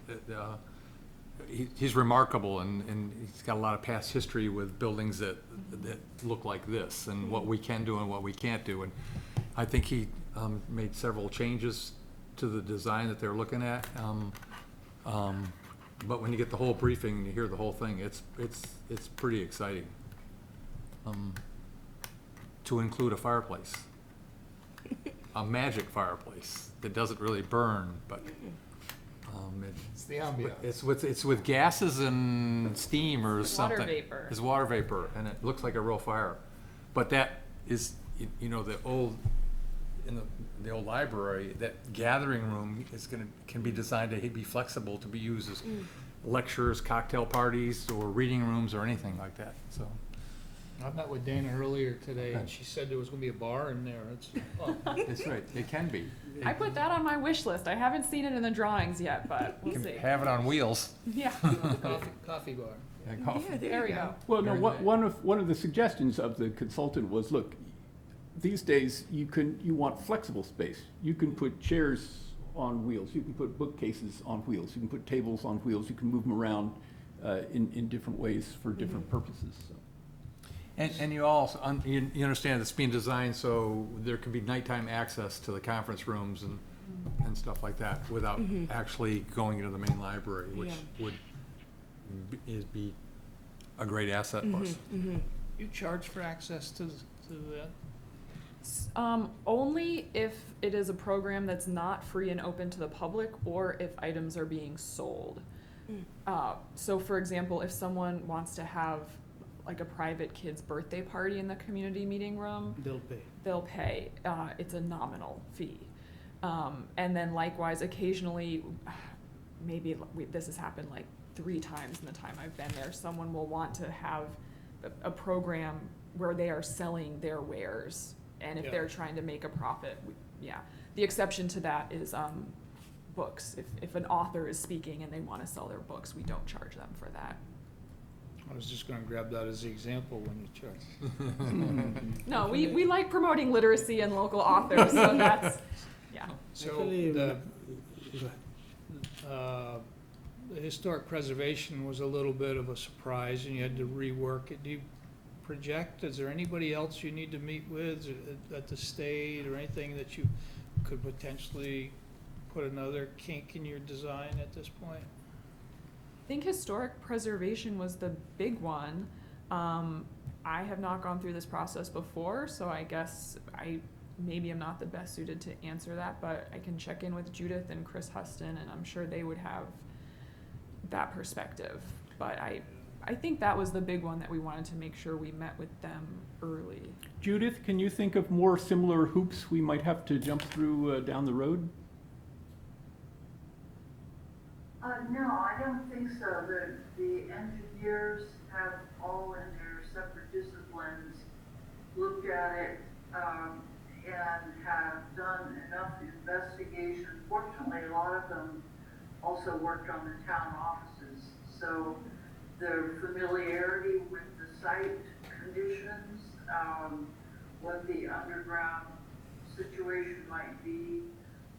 he's remarkable, and he's got a lot of past history with buildings that look like this, and what we can do and what we can't do. And I think he made several changes to the design that they're looking at. But when you get the whole briefing and you hear the whole thing, it's pretty exciting. To include a fireplace, a magic fireplace that doesn't really burn, but It's the ambiance. it's with gases and steam or something. Water vapor. It's water vapor, and it looks like a real fire. But that is, in the old library, that gathering room can be designed to be flexible, to be used as lectures, cocktail parties, or reading rooms, or anything like that, so. I met with Dana earlier today, and she said there was gonna be a bar in there. That's right, it can be. I put that on my wish list. I haven't seen it in the drawings yet, but we'll Can see. have it on wheels. Yeah, Coffee bar. And coffee. there we go. Well, no, Very nice. one of the suggestions of the consultant was, look, these days you want flexible space. You can put chairs on wheels, you can put bookcases on wheels, you can put tables on wheels, you can move them around in different ways for different purposes, so. And you also, you understand it's being designed so there can be nighttime access to the conference rooms and stuff like that without actually going into the main library, which would be a great asset for us. You charge for access to that? Only if it is a program that's not free and open to the public, or if items are being sold. So for example, if someone wants to have like a private kid's birthday party in the community meeting room, they'll pay. It's a nominal fee. And then likewise, occasionally, this has happened like 3 times in the time I've been there, someone will want to have a program where they are selling their wares. And if they're trying to make a profit, the exception to that is books. If an author is speaking and they want to sell their books, we don't charge them for that. I was just gonna grab that as the example when you charge. No, we like promoting literacy and local authors, so that's, So Actually, the historic preservation was a little bit of a surprise, and you had to rework it. Do you project, is there anybody else you need to meet with at the state, or anything that you could potentially put another kink in your design at this point? I think historic preservation was the big one. I have not gone through this process before, so I guess maybe I'm not the best suited to answer that, but I can check in with Judith and Chris Huston, and I'm sure they would have that perspective. But I think that was the big one that we wanted to make sure we met with them early. Judith, can you think of more similar hoops we might have to jump through down the road? No, I don't think so. The engineers have all in their separate disciplines looked at it, and have done enough investigation. Fortunately, a lot of them also worked on the town offices, so their familiarity with the site conditions, what the underground situation might be,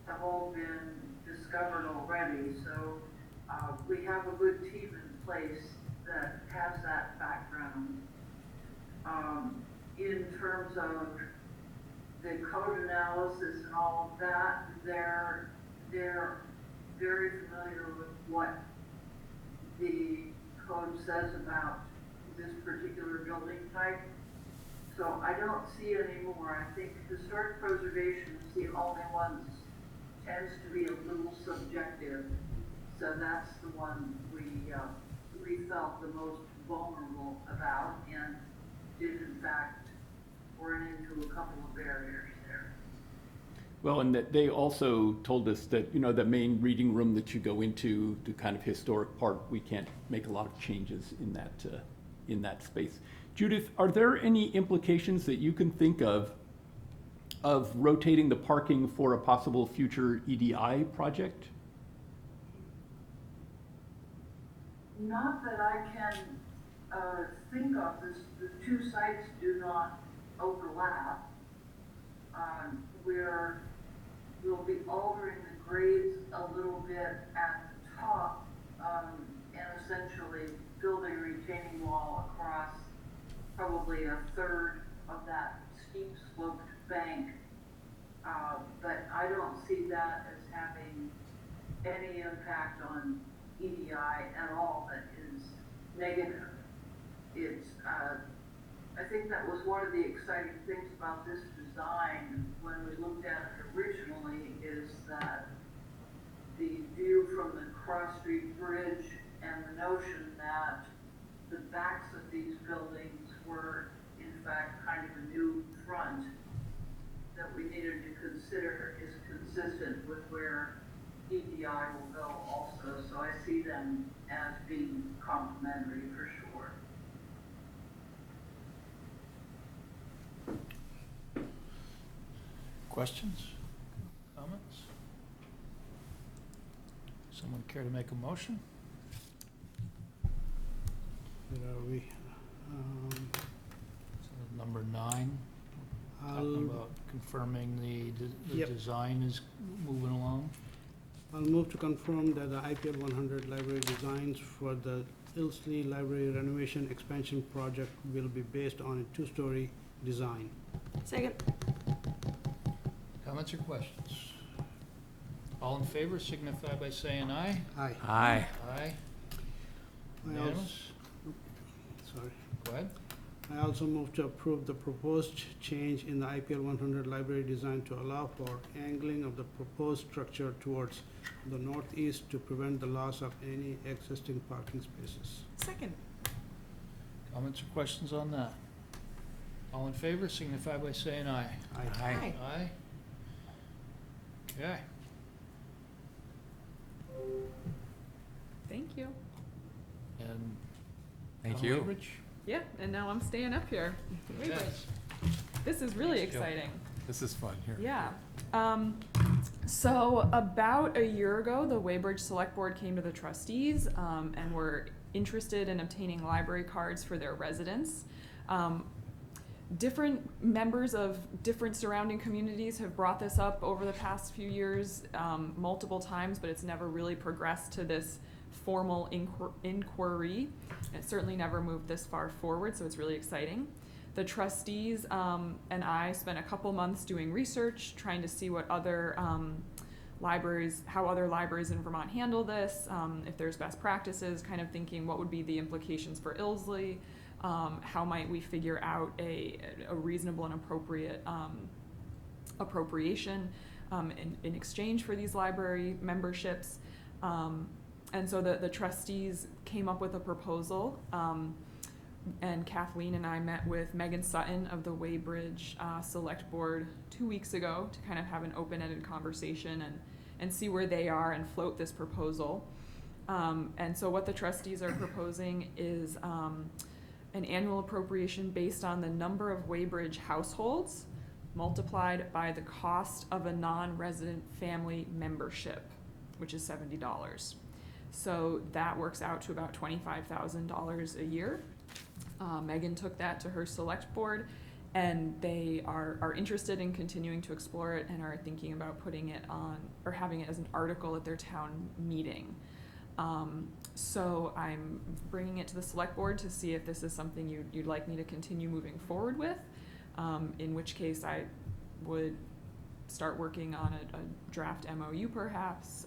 have all been discovered already. So we have a good team in place that has that background. In terms of the code analysis and all of that, they're very familiar with what the code says about this particular building type. So I don't see anymore. I think historic preservation is the only one that tends to be a little subjective. So that's the one we felt the most vulnerable about and did in fact run into a couple of barriers there. Well, and that they also told us that, you know, the main reading room that you go into, the kind of historic part, we can't make a lot of changes in that space. Judith, are there any implications that you can think of rotating the parking for a possible future EDI project? Not that I can think of. The two sites do not overlap. We'll be altering the grades a little bit at the top and essentially building a retaining wall across probably a third of that steep sloped bank. But I don't see that as having any impact on EDI at all that is negative. It's, I think that was one of the exciting things about this design when we looked at it originally, is that the view from the Cross Street Bridge and the notion that the backs of these buildings were in fact kind of a new front that we needed to consider is consistent with where EDI will go also. So I see them as being complementary for sure. Questions? Comments? Someone care to make a motion? Where are we? So number 9, talking I'll, about confirming the Yep. design is moving along. I'll move to confirm that the IPL 100 library designs for the Ilsley Library renovation expansion project will be based on a 2-story design. Second. Comments or questions? All in favor signify by saying aye. Aye. Aye. Aye. I Unanimous? also, sorry. Go ahead. I also move to approve the proposed change in the IPL 100 library design to allow for angling of the proposed structure towards the northeast to prevent the loss of any existing parking spaces. Second. Comments or questions on that? All in favor signify by saying aye. Aye. Aye. Aye. Okay. Thank you. And Thank Tom you. Weybridge? Yeah, and now I'm staying up here. Yes. This is really Thanks, Jill. exciting. This is fun here. Yeah. So about a year ago, the Weybridge Selectboard came to the trustees and were interested in obtaining library cards for their residents. Different members of different surrounding communities have brought this up over the past few years multiple times, but it's never really progressed to this formal inquiry. It certainly never moved this far forward, so it's really exciting. The trustees and I spent a couple months doing research, trying to see what other how other libraries in Vermont handle this, if there's best practices, kind of thinking what would be the implications for Ilsley, how might we figure out a reasonable and appropriate appropriation in exchange for these library memberships. And so the trustees came up with a proposal, and Kathleen and I met with Megan Sutton of the Weybridge Select Board 2 weeks ago to kind of have an open-ended conversation and see where they are and float this proposal. And so what the trustees are proposing is an annual appropriation based on the number of Weybridge households multiplied by the cost of a non-resident family membership, which is $70. So that works out to about $25,000 a year. Megan took that to her select board, and they are interested in continuing to explore it and are thinking about putting it on or having it as an article at their town meeting. So I'm bringing it to the select board to see if this is something you'd like me to continue moving forward with, in which case I would start working on a draft MOU perhaps,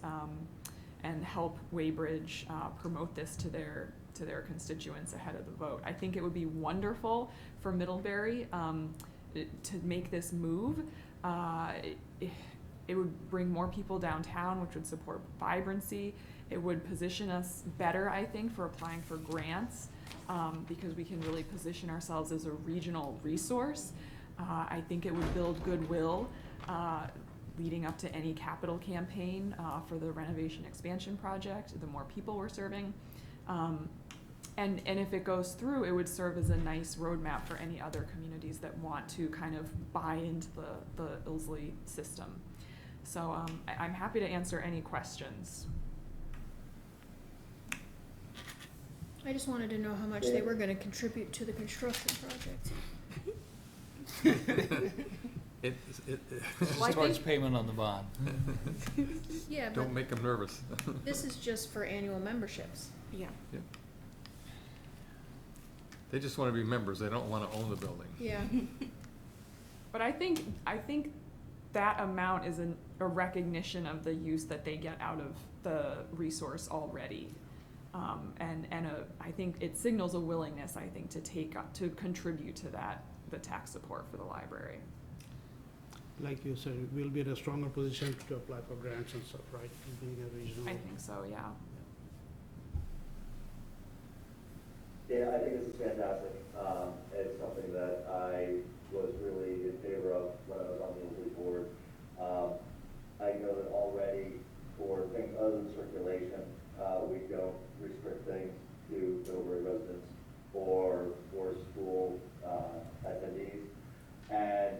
and help Waybridge promote this to their constituents ahead of the vote. I think it would be wonderful for Middlebury to make this move. It would bring more people downtown, which would support vibrancy. It would position us better, I think, for applying for grants, because we can really position ourselves as a regional resource. I think it would build goodwill leading up to any capital campaign for the renovation expansion project, the more people we're serving. And if it goes through, it would serve as a nice roadmap for any other communities that want to kind of buy into the Ilsley system. So I'm happy to answer any questions. I just wanted to know how much they were gonna contribute to the construction project. As far as payment on the bond. Yeah, but Don't make them nervous. this is just for annual memberships. Yeah. They just want to be members, they don't want to own the building. Yeah. But I think that amount is a recognition of the use that they get out of the resource already. I think it signals a willingness, I think, to contribute to that, the tax support for the library. Like you said, we'll be in a stronger position to apply for grants and stuff, right? Being a regional. I think so, yeah. Yeah, I think this is fantastic. It's something that I was really in favor of when I was on the Middlebury board. I know that already for things other than circulation, we don't restrict things to Middlebury residents or school attendees. And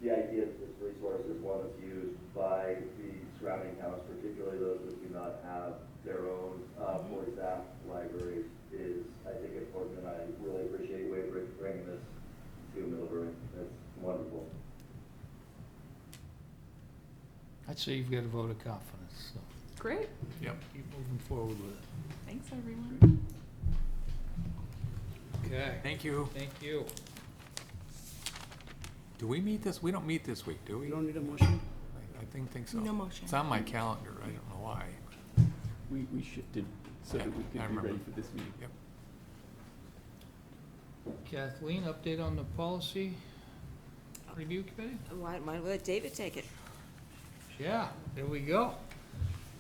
the idea that this resource is one that's used by the surrounding towns, particularly those that do not have their own fully staffed libraries, is, I think, important, and I really appreciate Waybridge bringing this to Middlebury. That's wonderful. I'd say you've got a vote of confidence, so Great, Yep. keep moving forward with it. thanks everyone. Okay, Thank you. thank you. Do we meet this? We don't meet this week, do we? We don't need a motion? I think so. No motion. It's on my calendar, I don't know why. We shifted so that we I could be remember. ready for this meeting. Yep. Kathleen, update on the policy review committee? Why don't we let David take it? Yeah, there we go.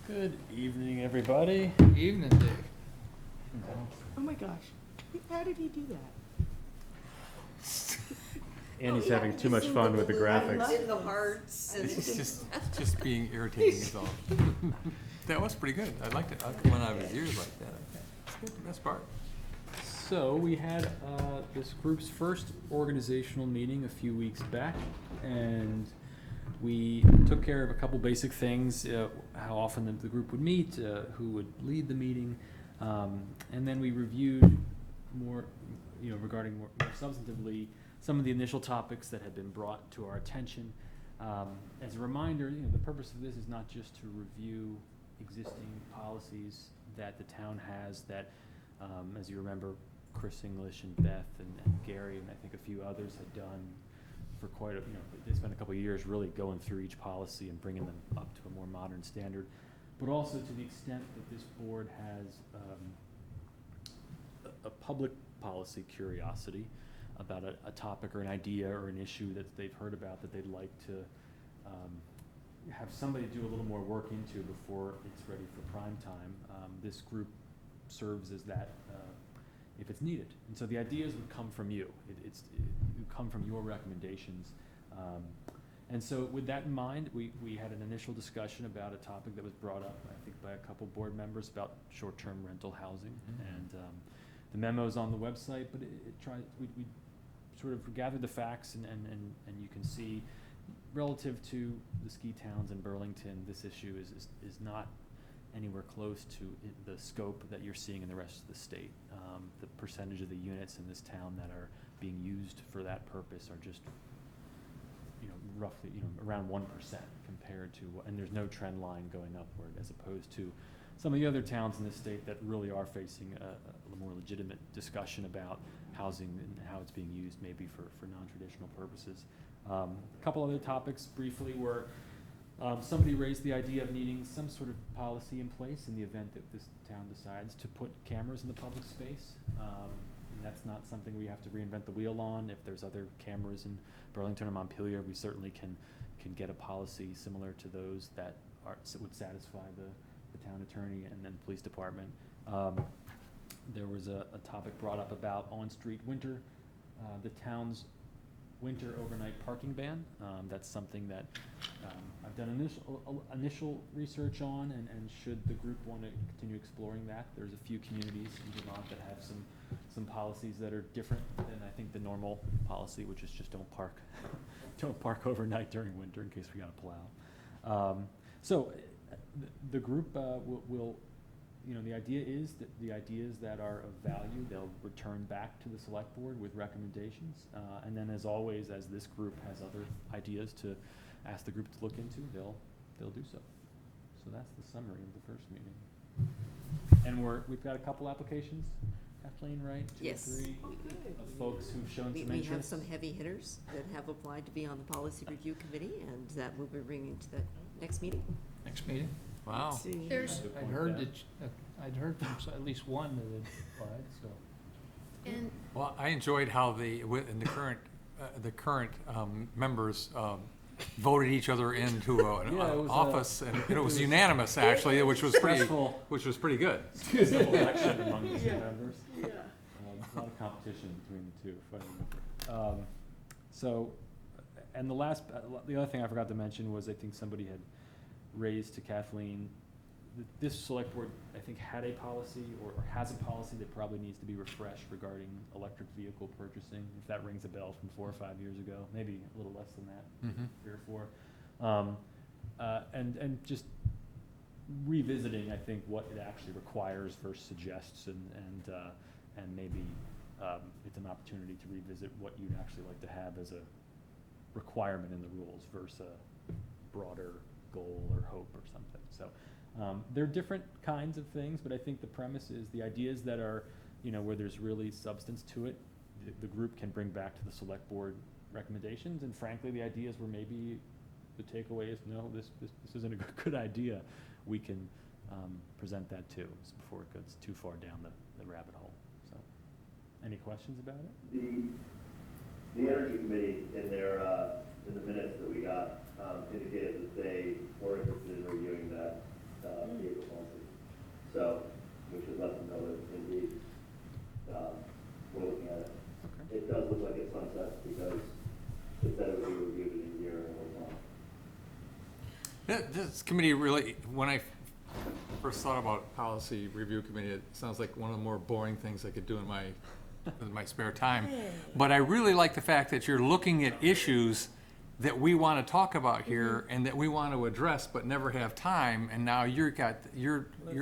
Good evening, everybody. Evening, Dave. Oh my gosh. How did he do that? Andy's having too much fun with the graphics. In the hearts and. It's just being irritating is all. That was pretty good. I liked it. I liked it when I was ears like that. It's good, the best part. So we had this group's first organizational meeting a few weeks back, and we took care of a couple basic things, how often the group would meet, who would lead the meeting, and then we reviewed more, regarding more substantively some of the initial topics that had been brought to our attention. As a reminder, the purpose of this is not just to review existing policies that the town has that, as you remember, Chris English and Beth and Gary and I think a few others had done for quite a, they spent a couple of years really going through each policy and bringing them up to a more modern standard. But also to the extent that this board has a public policy curiosity about a topic or an idea or an issue that they've heard about that they'd like to have somebody do a little more work into before it's ready for prime time. This group serves as that if it's needed. And so the ideas would come from you. It would come from your recommendations. And so with that in mind, we had an initial discussion about a topic that was brought up, I think, by a couple board members about short-term rental housing. And the memo's on the website, but we sort of gathered the facts and you can see relative to the ski towns in Burlington, this issue is not anywhere close to the scope that you're seeing in the rest of the state. The percentage of the units in this town that are being used for that purpose are just, roughly, around 1% compared to, and there's no trend line going upward, as opposed to some of the other towns in this state that really are facing a more legitimate discussion about housing and how it's being used maybe for non-traditional purposes. A couple other topics briefly were, somebody raised the idea of needing some sort of policy in place in the event that this town decides to put cameras in the public space. And that's not something we have to reinvent the wheel on. If there's other cameras in Burlington or Montpelier, we certainly can get a policy similar to those that would satisfy the town attorney and then police department. There was a topic brought up about on-street winter, the town's winter overnight parking ban. That's something that I've done initial research on, and should the group want to continue exploring that, there's a few communities in Vermont that have some policies that are different than I think the normal policy, which is just don't park don't park overnight during winter in case we got to plow. So the group will the idea is that the ideas that are of value, they'll return back to the select board with recommendations. And then as always, as this group has other ideas to ask the group to look into, they'll do so. So that's the summary of the first meeting. And we've got a couple applications, Kathleen, right? Two Yes. or three of folks who've shown some We interest. have some heavy hitters that have applied to be on the policy review committee, and that we'll be bringing to the next meeting. Next meeting? Wow. Let's see. There's, Good I'd point, heard Dan. that, I'd heard from at least one that had applied, so. and Well, I enjoyed how the current members voted each other into an Yeah, it was, office, and it was unanimous, actually, which was pretty good. Civil election among the two members. A lot of competition between the two, if I remember. And the other thing I forgot to mention was I think somebody had raised to Kathleen, this select board, I think, had a policy or has a policy that probably needs to be refreshed regarding electric vehicle purchasing, if that rings a bell from 4 or 5 years ago, maybe a little less than that, 3 or 4. And just revisiting, I think, what it actually requires versus suggests, and maybe it's an opportunity to revisit what you'd actually like to have as a requirement in the rules versus a broader goal or hope or something. So there are different kinds of things, but I think the premise is the ideas that are, where there's really substance to it, the group can bring back to the select board recommendations, and frankly, the ideas where maybe the takeaway is, no, this isn't a good idea, we can present that too, before it goes too far down the rabbit hole. So, any questions about it? The Energy Committee in the minutes that we got, indicated that they were interested in reviewing that vehicle policy. So we should let them know that indeed we're looking at it. Okay. It does look like it's sunset because it said it would be reviewed in a year and it was not. This committee really, when I first thought about policy review committee, it sounds like one of the more boring things I could do in my spare time. But I really like the fact that you're looking at issues that we want to talk about here and that we want to address but never have time, and now you're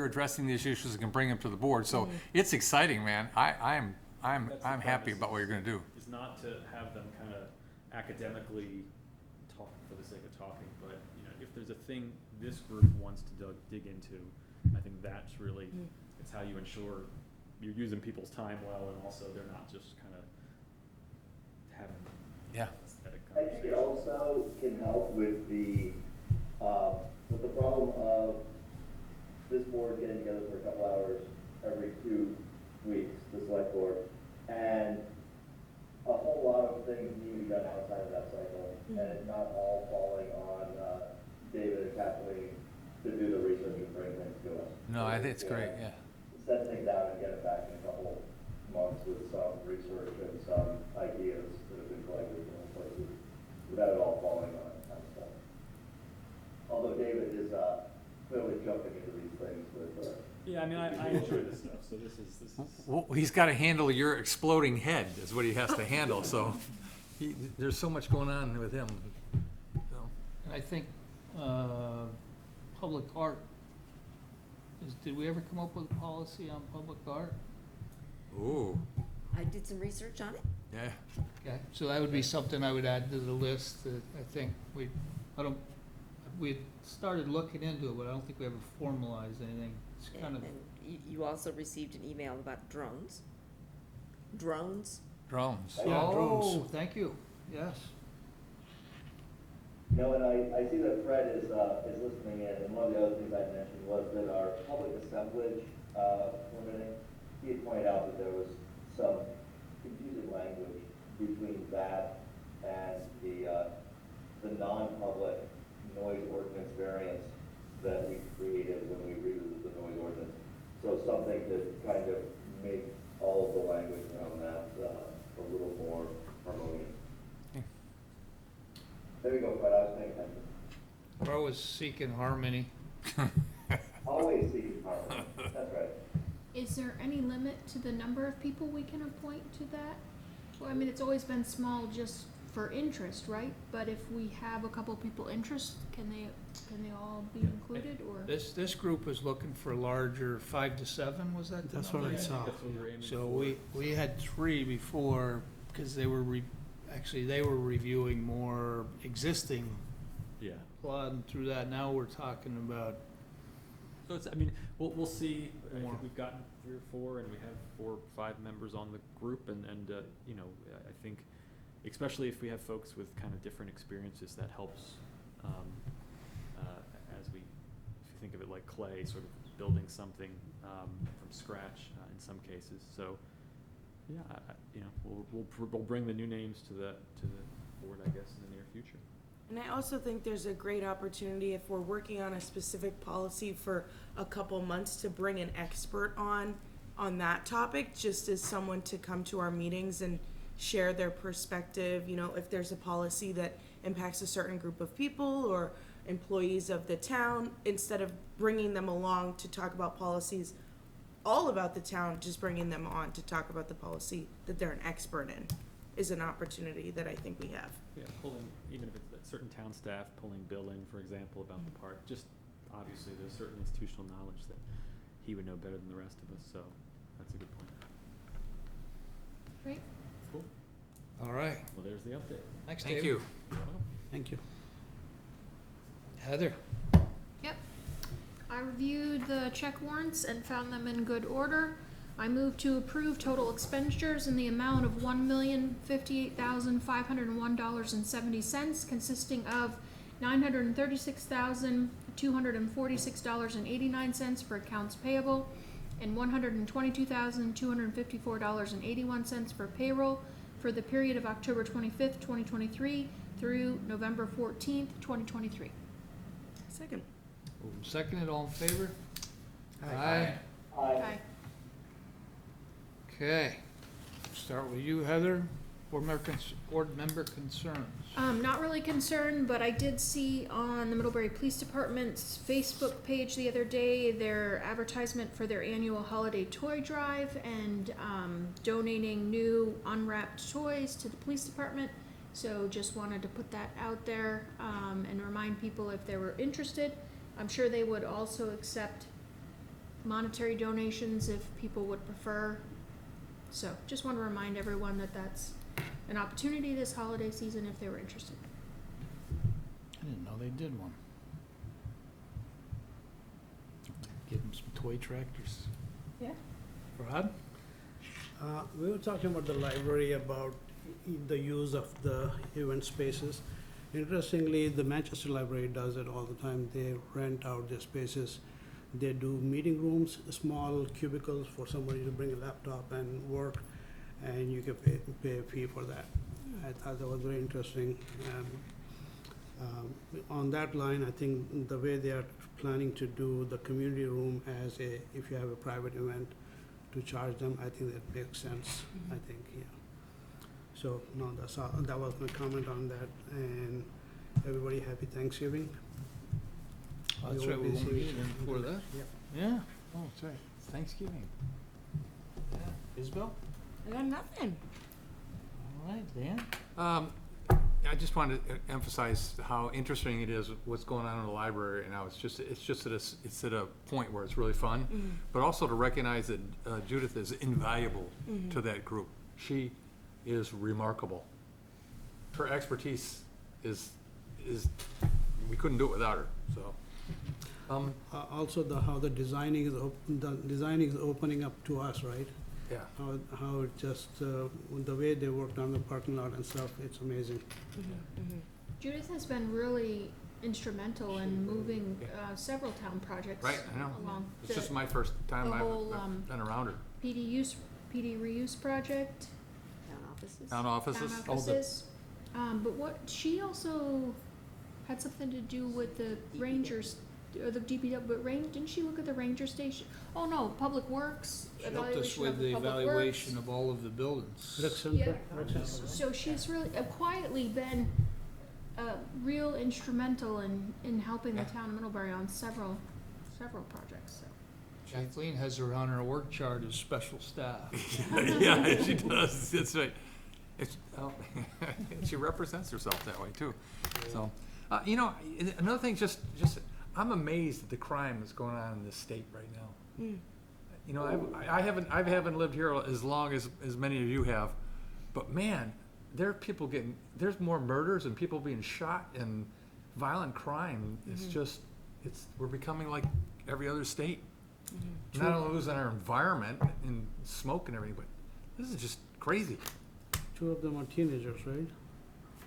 addressing these issues and can bring them to the board. So it's exciting, man. I'm happy about what you're going to do. Is not to have them kind of academically talk for the sake of talking, but if there's a thing this group wants to dig into, I think that's really it's how you ensure you're using people's time well, and also they're not just kind of having aesthetic I think it also can help with the problem of this board getting together for a couple hours every 2 weeks, the select board, and a whole lot of things need to be done outside of that cycle, and it's not all falling on David and Kathleen to do the research and bring things to us. No, I think it's great, yeah. Set things out and get it back in a couple months with some research and some ideas that have been collected from other places, without it all falling on that kind of stuff. Although David is clearly jumping into these things with. Yeah, I mean, I enjoy this stuff, so this is. Well, he's got to handle your exploding head is what he has to handle. So there's so much going on with him. So. And I think public art, did we ever come up with a policy on public art? Ooh. I did some research on it. Yeah. Okay, so that would be something I would add to the list that I think we started looking into it, but I don't think we ever formalized anything. It's kind of. And you also received an email about drones. Drones? Drones. Yeah, drones. Oh, thank you, yes. No, and I see that Fred is listening in, and one of the other things I mentioned was that our public assemblage, permitting, he had pointed out that there was some confusing language between that and the non-public noise ordinance variance that we created when we revisited the noise ordinance. So something to kind of make all of the language around that a little more harmonious. There you go, Fred, I was paying attention. We're always seeking harmony. Always seeking harmony, that's right. Is there any limit to the number of people we can appoint to that? Well, I mean, it's always been small just for interest, right? But if we have a couple people interest, can they all be included, or? This group is looking for larger, 5 to 7, was that the That's number? what I saw. That's what we're aiming So for. we had 3 before, because they were they were reviewing more existing, Yeah. plodding through that. Now we're talking about, So it's, I mean, we'll see. I More. think we've gotten 3 or 4, and we have 4 or 5 members on the group, and you know, I think, especially if we have folks with kind of different experiences, that helps. As if you think of it like clay, sort of building something from scratch in some cases. So, yeah, you know, we'll bring the new names to the board, I guess, in the near future. And I also think there's a great opportunity if we're working on a specific policy for a couple months to bring an expert on that topic, just as someone to come to our meetings and share their perspective. You know, if there's a policy that impacts a certain group of people or employees of the town, instead of bringing them along to talk about policies all about the town, just bringing them on to talk about the policy that they're an expert in is an opportunity that I think we have. Yeah, pulling, even if it's certain town staff pulling billing, for example, about the park, just obviously there's certain institutional knowledge that he would know better than the rest of us, so that's a good point. Great. Cool. all right. Well, there's the update. Thanks, Thank Dave. you. Thank you. Heather? Yep. I reviewed the check warrants and found them in good order. I move to approve total expenditures in the amount of $1,058,501.70, consisting of $936,246.89 for accounts payable and $122,254.81 for payroll for the period of October 25th, 2023 through November 14th, 2023. Second. Moved and seconded, all in favor? Aye. Aye. Okay, start with you, Heather. Board member concerns. Not really concerned, but I did see on the Middlebury Police Department's Facebook page the other day their advertisement for their annual holiday toy drive and donating new unwrapped toys to the police department. So just wanted to put that out there and remind people if they were interested. I'm sure they would also accept monetary donations if people would prefer. So just want to remind everyone that that's an opportunity this holiday season if they were interested. I didn't know they did one. Give them some toy tractors. Yeah. Rod? We were talking about the library, about the use of the event spaces. Interestingly, the Manchester Library does it all the time. They rent out their spaces. They do meeting rooms, small cubicles for somebody to bring a laptop and work, and you can pay a fee for that. I thought that was very interesting. On that line, I think the way they are planning to do the community room as if you have a private event, to charge them, I think that makes sense, I think, yeah. So, no, that was my comment on that, and everybody happy Thanksgiving. That's We right, we will be won't seeing- meet again before that. Yep. Yeah, oh, that's right, Thanksgiving. Yeah, Isabel? I got nothing. All right, Dan? I just wanted to emphasize how interesting it is what's going on in the library, and now it's just at a point where it's really fun, but also to recognize that Judith is invaluable to that group. She is remarkable. Her expertise is we couldn't do it without her. So, Also, how the designing is opening up to us, right? yeah. How it just, the way they worked on the parking lot and stuff, it's amazing. Judith has been really instrumental in moving several town projects Right, I know. along. It's just my first time the I've whole, I've been around her. PD reuse project, Town offices? Town offices? town Oh, the- offices. But what, she also had something to do with the Rangers, or the DPW, but didn't she look at the ranger station? Oh, no, Public Works, She helped us evaluation with of the the Public evaluation Works. of all of the buildings. Rec center, Yeah. rec center. So she's really quietly been real instrumental in helping the town of Middlebury on several projects, so. Kathleen has her on her work chart as special staff. Yeah, she does, that's right. It's, oh, she represents herself that way too. So, you know, another thing, just, I'm amazed at the crime that's going on in this state right now. You know, I haven't lived here as long as many of you have, but man, there are people there's more murders and people being shot and violent crime. It's just, we're becoming like every other state. Not only losing our environment and smoke and everything, but this is just crazy. 2 of them are teenagers, right?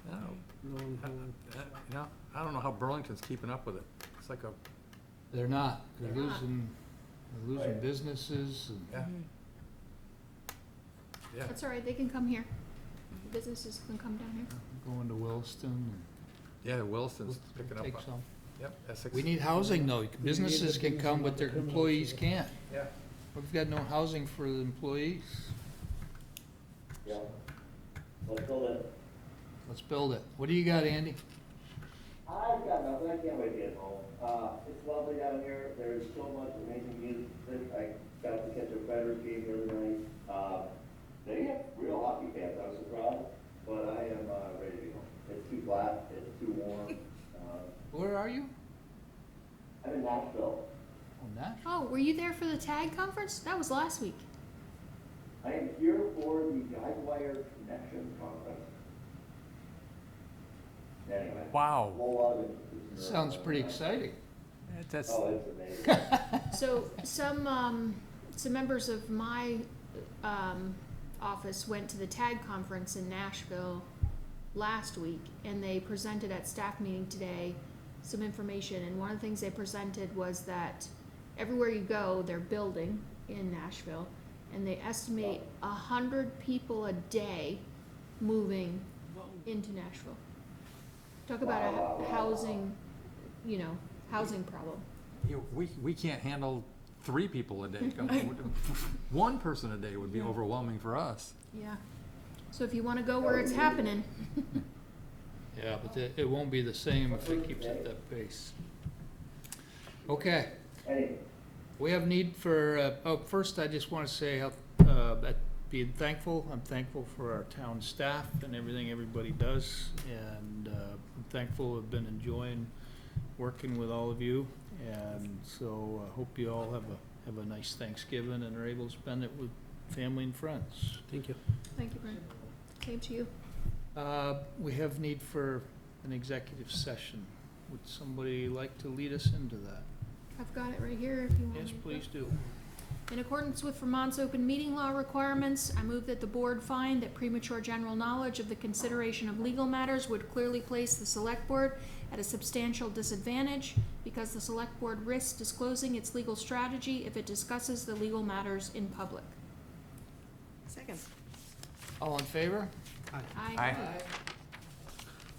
No, The one who- you know, I don't know how Burlington's keeping up with it. It's like a, They're not, they're They're not. losing businesses and. yeah. Yeah. That's all right, they can come here. Businesses can come down here. Going to Williston Yeah, and. Wilson's picking up. Take some. Yep, Essex. We need housing though, businesses can come, but their employees can't. Yeah. We've got no housing for the employees. Yeah. Let's build it. Let's build it. What do you got, Andy? I've got nothing, I can't wait to get home. It's lovely down here, there's so much amazing music, I got to catch a Federers game the other night. They have real hockey fans, I was surprised, but I am, ready to go. It's too flat, it's too warm. Where are you? I'm in Nashville. Oh, Nashville. Oh, were you there for the TAG conference? That was last week. I am here for the Guidewire Connection Conference. Anyway. Wow. A whole lot of it. Sounds pretty exciting. That's, Oh, it's amazing. So some members of my office went to the TAG conference in Nashville last week, and they presented at staff meeting today some information, and one of the things they presented was that everywhere you go, they're building in Nashville, and they estimate 100 people a day moving into Nashville. Talk about a housing, housing problem. we can't handle 3 people a day. 1 person a day would be overwhelming for us. Yeah. So if you wanna go where it's happening, Yeah, but it won't be the same if it keeps at that pace. Okay. Hey, We have need for, first I just want to say how, being thankful, I'm thankful for our town staff and everything everybody does. And I'm thankful, I've been enjoying working with all of you. And so I hope you all have a nice Thanksgiving and are able to spend it with family and friends. Thank you. thank you, Brent. Same to you. We have need for an executive session. Would somebody like to lead us into that? I've got it right here if you want. Yes, me to. please do. In accordance with Vermont's open meeting law requirements, I move that the board find that premature general knowledge of the consideration of legal matters would clearly place the select board at a substantial disadvantage because the select board risks disclosing its legal strategy if it discusses the legal matters in public. Second. All in favor? Aye.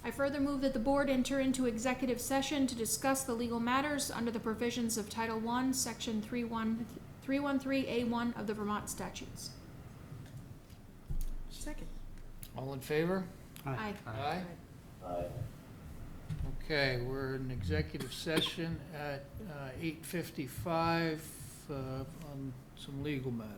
I further move that the board enter into executive session to discuss the legal matters under the provisions of Title I, Section 313A1 of the Vermont statutes. Second. All in favor? Aye. Aye. Aye. Okay, we're in executive session at 8:55 on some legal matters.